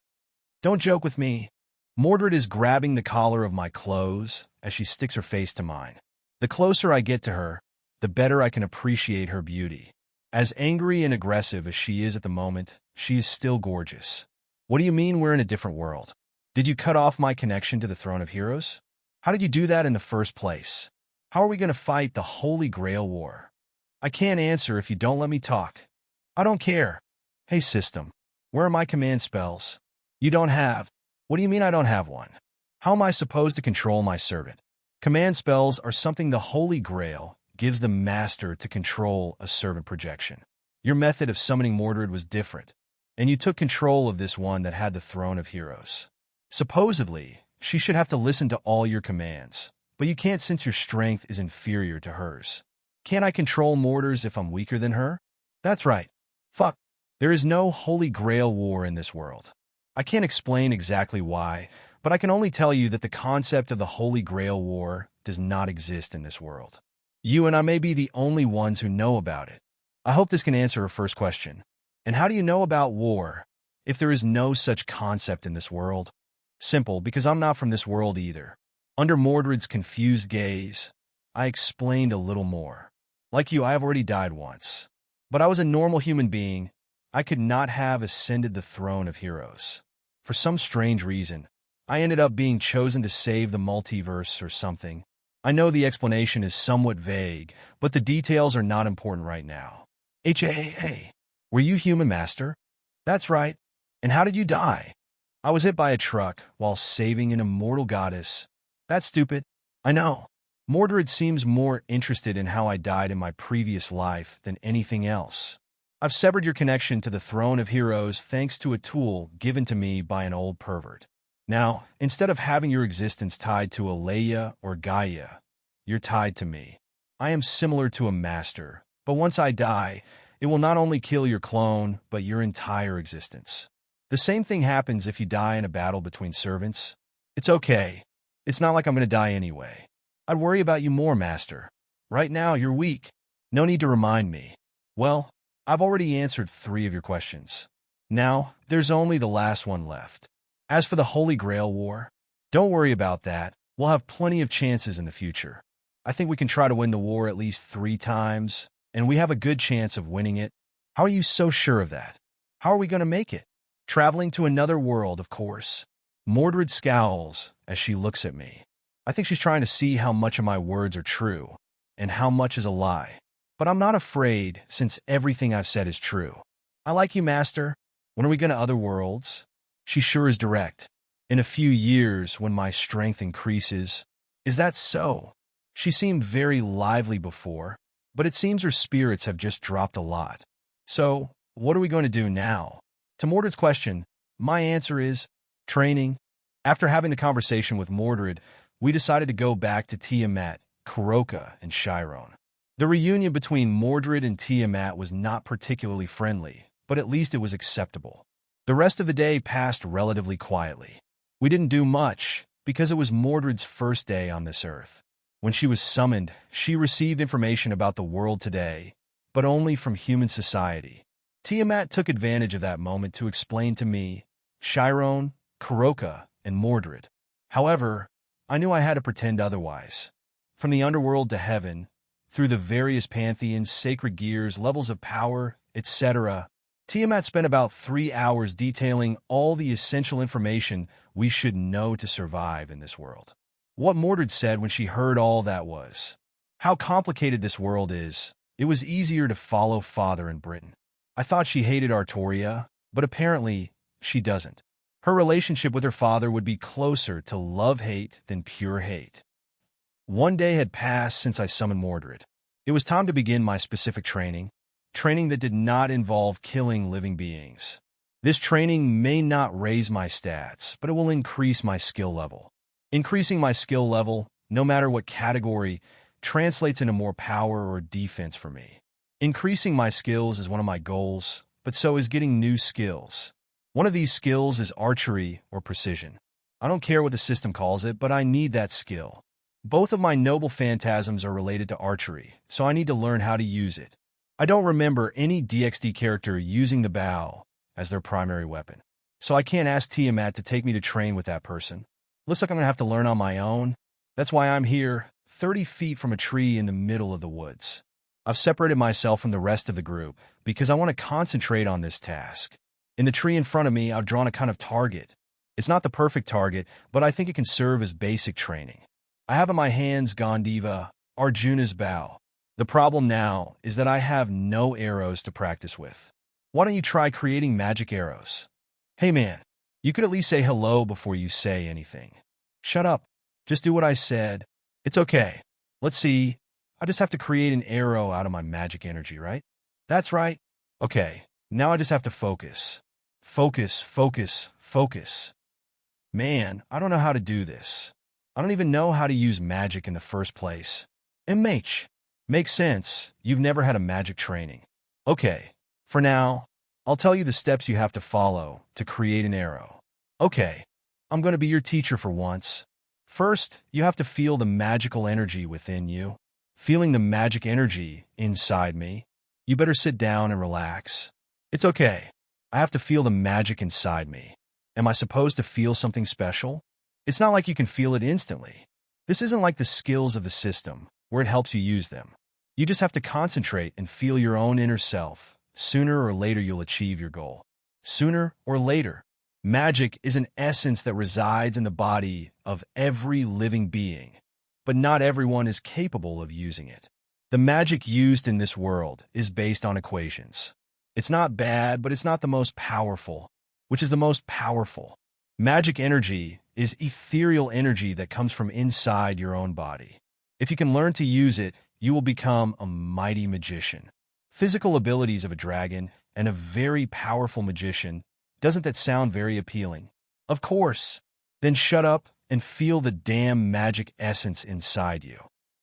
Don't joke with me. Mordred is grabbing the collar of my clothes as she sticks her face to mine. The closer I get to her, the better I can appreciate her beauty. As angry and aggressive as she is at the moment, she is still gorgeous. What do you mean we're in a different world? Did you cut off my connection to the Throne of Heroes? How did you do that in the first place? How are we going to fight the Holy Grail War? I can't answer if you don't let me talk. I don't care. Hey, system, where are my command spells? You don't have. What do you mean I don't have one? How am I supposed to control my servant? Command spells are something the Holy Grail gives the master to control a servant projection. Your method of summoning Mordred was different, and you took control of this one that had the Throne of Heroes. Supposedly, she should have to listen to all your commands, but you can't since your strength is inferior to hers. Can't I control Mordred if I'm weaker than her? That's right. Fuck. There is no Holy Grail war in this world. I can't explain exactly why, but I can only tell you that the concept of the Holy Grail war does not exist in this world. You and I may be the only ones who know about it. I hope this can answer her first question. And how do you know about war if there is no such concept in this world? Simple, because I'm not from this world either. Under Mordred's confused gaze, I explained a little more. Like you, I have already died once. But I was a normal human being. I could not have ascended the Throne of Heroes. For some strange reason, I ended up being chosen to save the multiverse or something. I know the explanation is somewhat vague, but the details are not important right now. Hey, were you human, Master? That's right. And how did you die? I was hit by a truck while saving an immortal goddess. That's stupid. I know. Mordred seems more interested in how I died in my previous life than anything else. I've severed your connection to the Throne of Heroes thanks to a tool given to me by an old pervert. Now, instead of having your existence tied to Aleia or Gaia, you're tied to me. I am similar to a master, but once I die, it will not only kill your clone, but your entire existence. The same thing happens if you die in a battle between servants. It's okay. It's not like I'm going to die anyway. I'd worry about you more, Master. Right now, you're weak. No need to remind me. Well, I've already answered 3 of your questions. Now, there's only the last one left. As for the Holy Grail War, don't worry about that. We'll have plenty of chances in the future. I think we can try to win the war at least 3 times, and we have a good chance of winning it. How are you so sure of that? How are we going to make it? Traveling to another world, of course. Mordred scowls as she looks at me. I think she's trying to see how much of my words are true, and how much is a lie. But I'm not afraid, since everything I've said is true. I like you, Master. When are we going to other worlds? She sure is direct. In a few years, when my strength increases. Is that so? She seemed very lively before, but it seems her spirits have just dropped a lot. So, what are we going to do now? To Mordred's question, my answer is training. After having the conversation with Mordred, we decided to go back to Tiamat, Koka, and Shyon. The reunion between Mordred and Tiamat was not particularly friendly, but at least it was acceptable. The rest of the day passed relatively quietly. We didn't do much, because it was Mordred's first day on this earth. When she was summoned, she received information about the world today, but only from human society. Tiamat took advantage of that moment to explain to me, Shyon, Koka, and Mordred. However, I knew I had to pretend otherwise. From the underworld to heaven, through the various pantheons, sacred gears, levels of power, etc. Tiamat spent about 3 hours detailing all the essential information we should know to survive in this world. What Mordred said when she heard all that was, "How complicated this world is. It was easier to follow Father in Britain. I thought she hated Artoria, but apparently she doesn't. Her relationship with her father would be closer to love-hate than pure hate." One day had passed since I summoned Mordred. It was time to begin my specific training that did not involve killing living beings. This training may not raise my stats, but it will increase my skill level. Increasing my skill level, no matter what category, translates into more power or defense for me. Increasing my skills is one of my goals, but so is getting new skills. One of these skills is archery or precision. I don't care what the system calls it, but I need that skill. Both of my noble phantasms are related to archery, so I need to learn how to use it. I don't remember any DxD character using the bow as their primary weapon, so I can't ask Tiamat to take me to train with that person. Looks like I'm going to have to learn on my own. That's why I'm here, 30 feet from a tree in the middle of the woods. I've separated myself from the rest of the group because I want to concentrate on this task. In the tree in front of me, I've drawn a kind of target. It's not the perfect target, but I think it can serve as basic training. I have in my hands Gandiva, Arjuna's bow. The problem now is that I have no arrows to practice with. Why don't you try creating magic arrows? Hey man, you could at least say hello before you say anything. Shut up. Just do what I said. It's okay. Let's see. I just have to create an arrow out of my magic energy, right? That's right. Okay, now I just have to focus. Focus, focus, focus. Man, I don't know how to do this. I don't even know how to use magic in the first place. MH. Makes sense. You've never had a magic training. Okay, for now, I'll tell you the steps you have to follow to create an arrow. Okay, I'm going to be your teacher for once. First, you have to feel the magical energy within you. Feeling the magic energy inside me. You better sit down and relax. It's okay. I have to feel the magic inside me. Am I supposed to feel something special? It's not like you can feel it instantly. This isn't like the skills of the system, where it helps you use them. You just have to concentrate and feel your own inner self. Sooner or later you'll achieve your goal. Sooner or later. Magic is an essence that resides in the body of every living being, but not everyone is capable of using it. The magic used in this world is based on equations. It's not bad, but it's not the most powerful. Which is the most powerful? Magic energy is ethereal energy that comes from inside your own body. If you can learn to use it, you will become a mighty magician. Physical abilities of a dragon and a very powerful magician. Doesn't that sound very appealing? Of course. Then shut up and feel the damn magic essence inside you.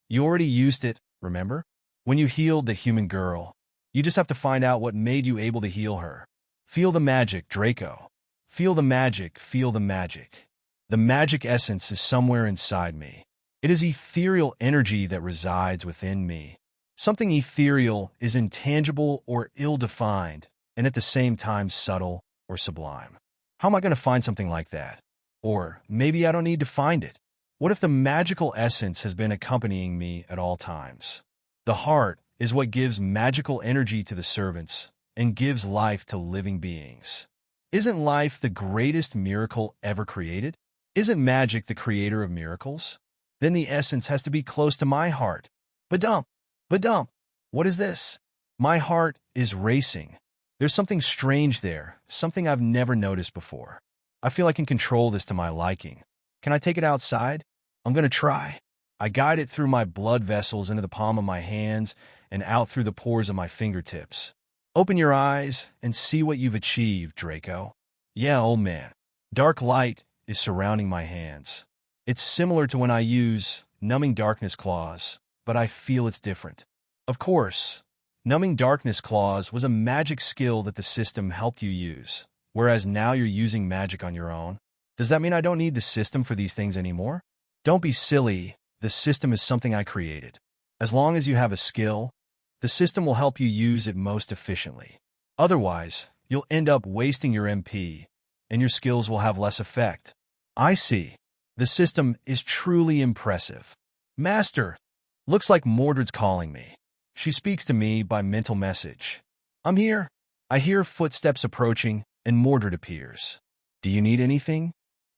You already used it, remember? When you healed the human girl. You just have to find out what made you able to heal her. Feel the magic, Draco. Feel the magic, feel the magic. The magic essence is somewhere inside me. It is ethereal energy that resides within me. Something ethereal is intangible or ill-defined, and at the same time subtle or sublime. How am I going to find something like that? Or maybe I don't need to find it. What if the magical essence has been accompanying me at all times? The heart is what gives magical energy to the servants and gives life to living beings. Isn't life the greatest miracle ever created? Isn't magic the creator of miracles? Then the essence has to be close to my heart. Badump! Badump! What is this? My heart is racing. There's something strange there, something I've never noticed before. I feel I can control this to my liking. Can I take it outside? I'm going to try. I guide it through my blood vessels into the palm of my hands and out through the pores of my fingertips. Open your eyes and see what you've achieved, Draco. Yeah, old man. Dark light is surrounding my hands. It's similar to when I use Numbing Darkness Claws, but I feel it's different. Of course, Numbing Darkness Claws was a magic skill that the system helped you use, whereas now you're using magic on your own. Does that mean I don't need the system for these things anymore? Don't be silly. The system is something I created. As long as you have a skill, the system will help you use it most efficiently. Otherwise, you'll end up wasting your MP, and your skills will have less effect. I see. The system is truly impressive. Master, Looks like Mordred's calling me. She speaks to me by mental message. I'm here. I hear footsteps approaching, and Mordred appears. Do you need anything?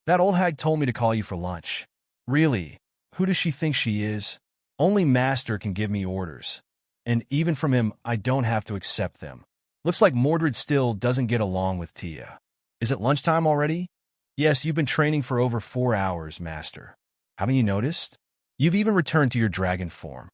That old hag told me to call you for lunch. Really? Who does she think she is? Only Master can give me orders. And even from him, I don't have to accept them. Looks like Mordred still doesn't get along with Tia. Is it lunchtime already? Yes, you've been training for over 4 hours, Master. Haven't you noticed? You've even returned to your dragon form.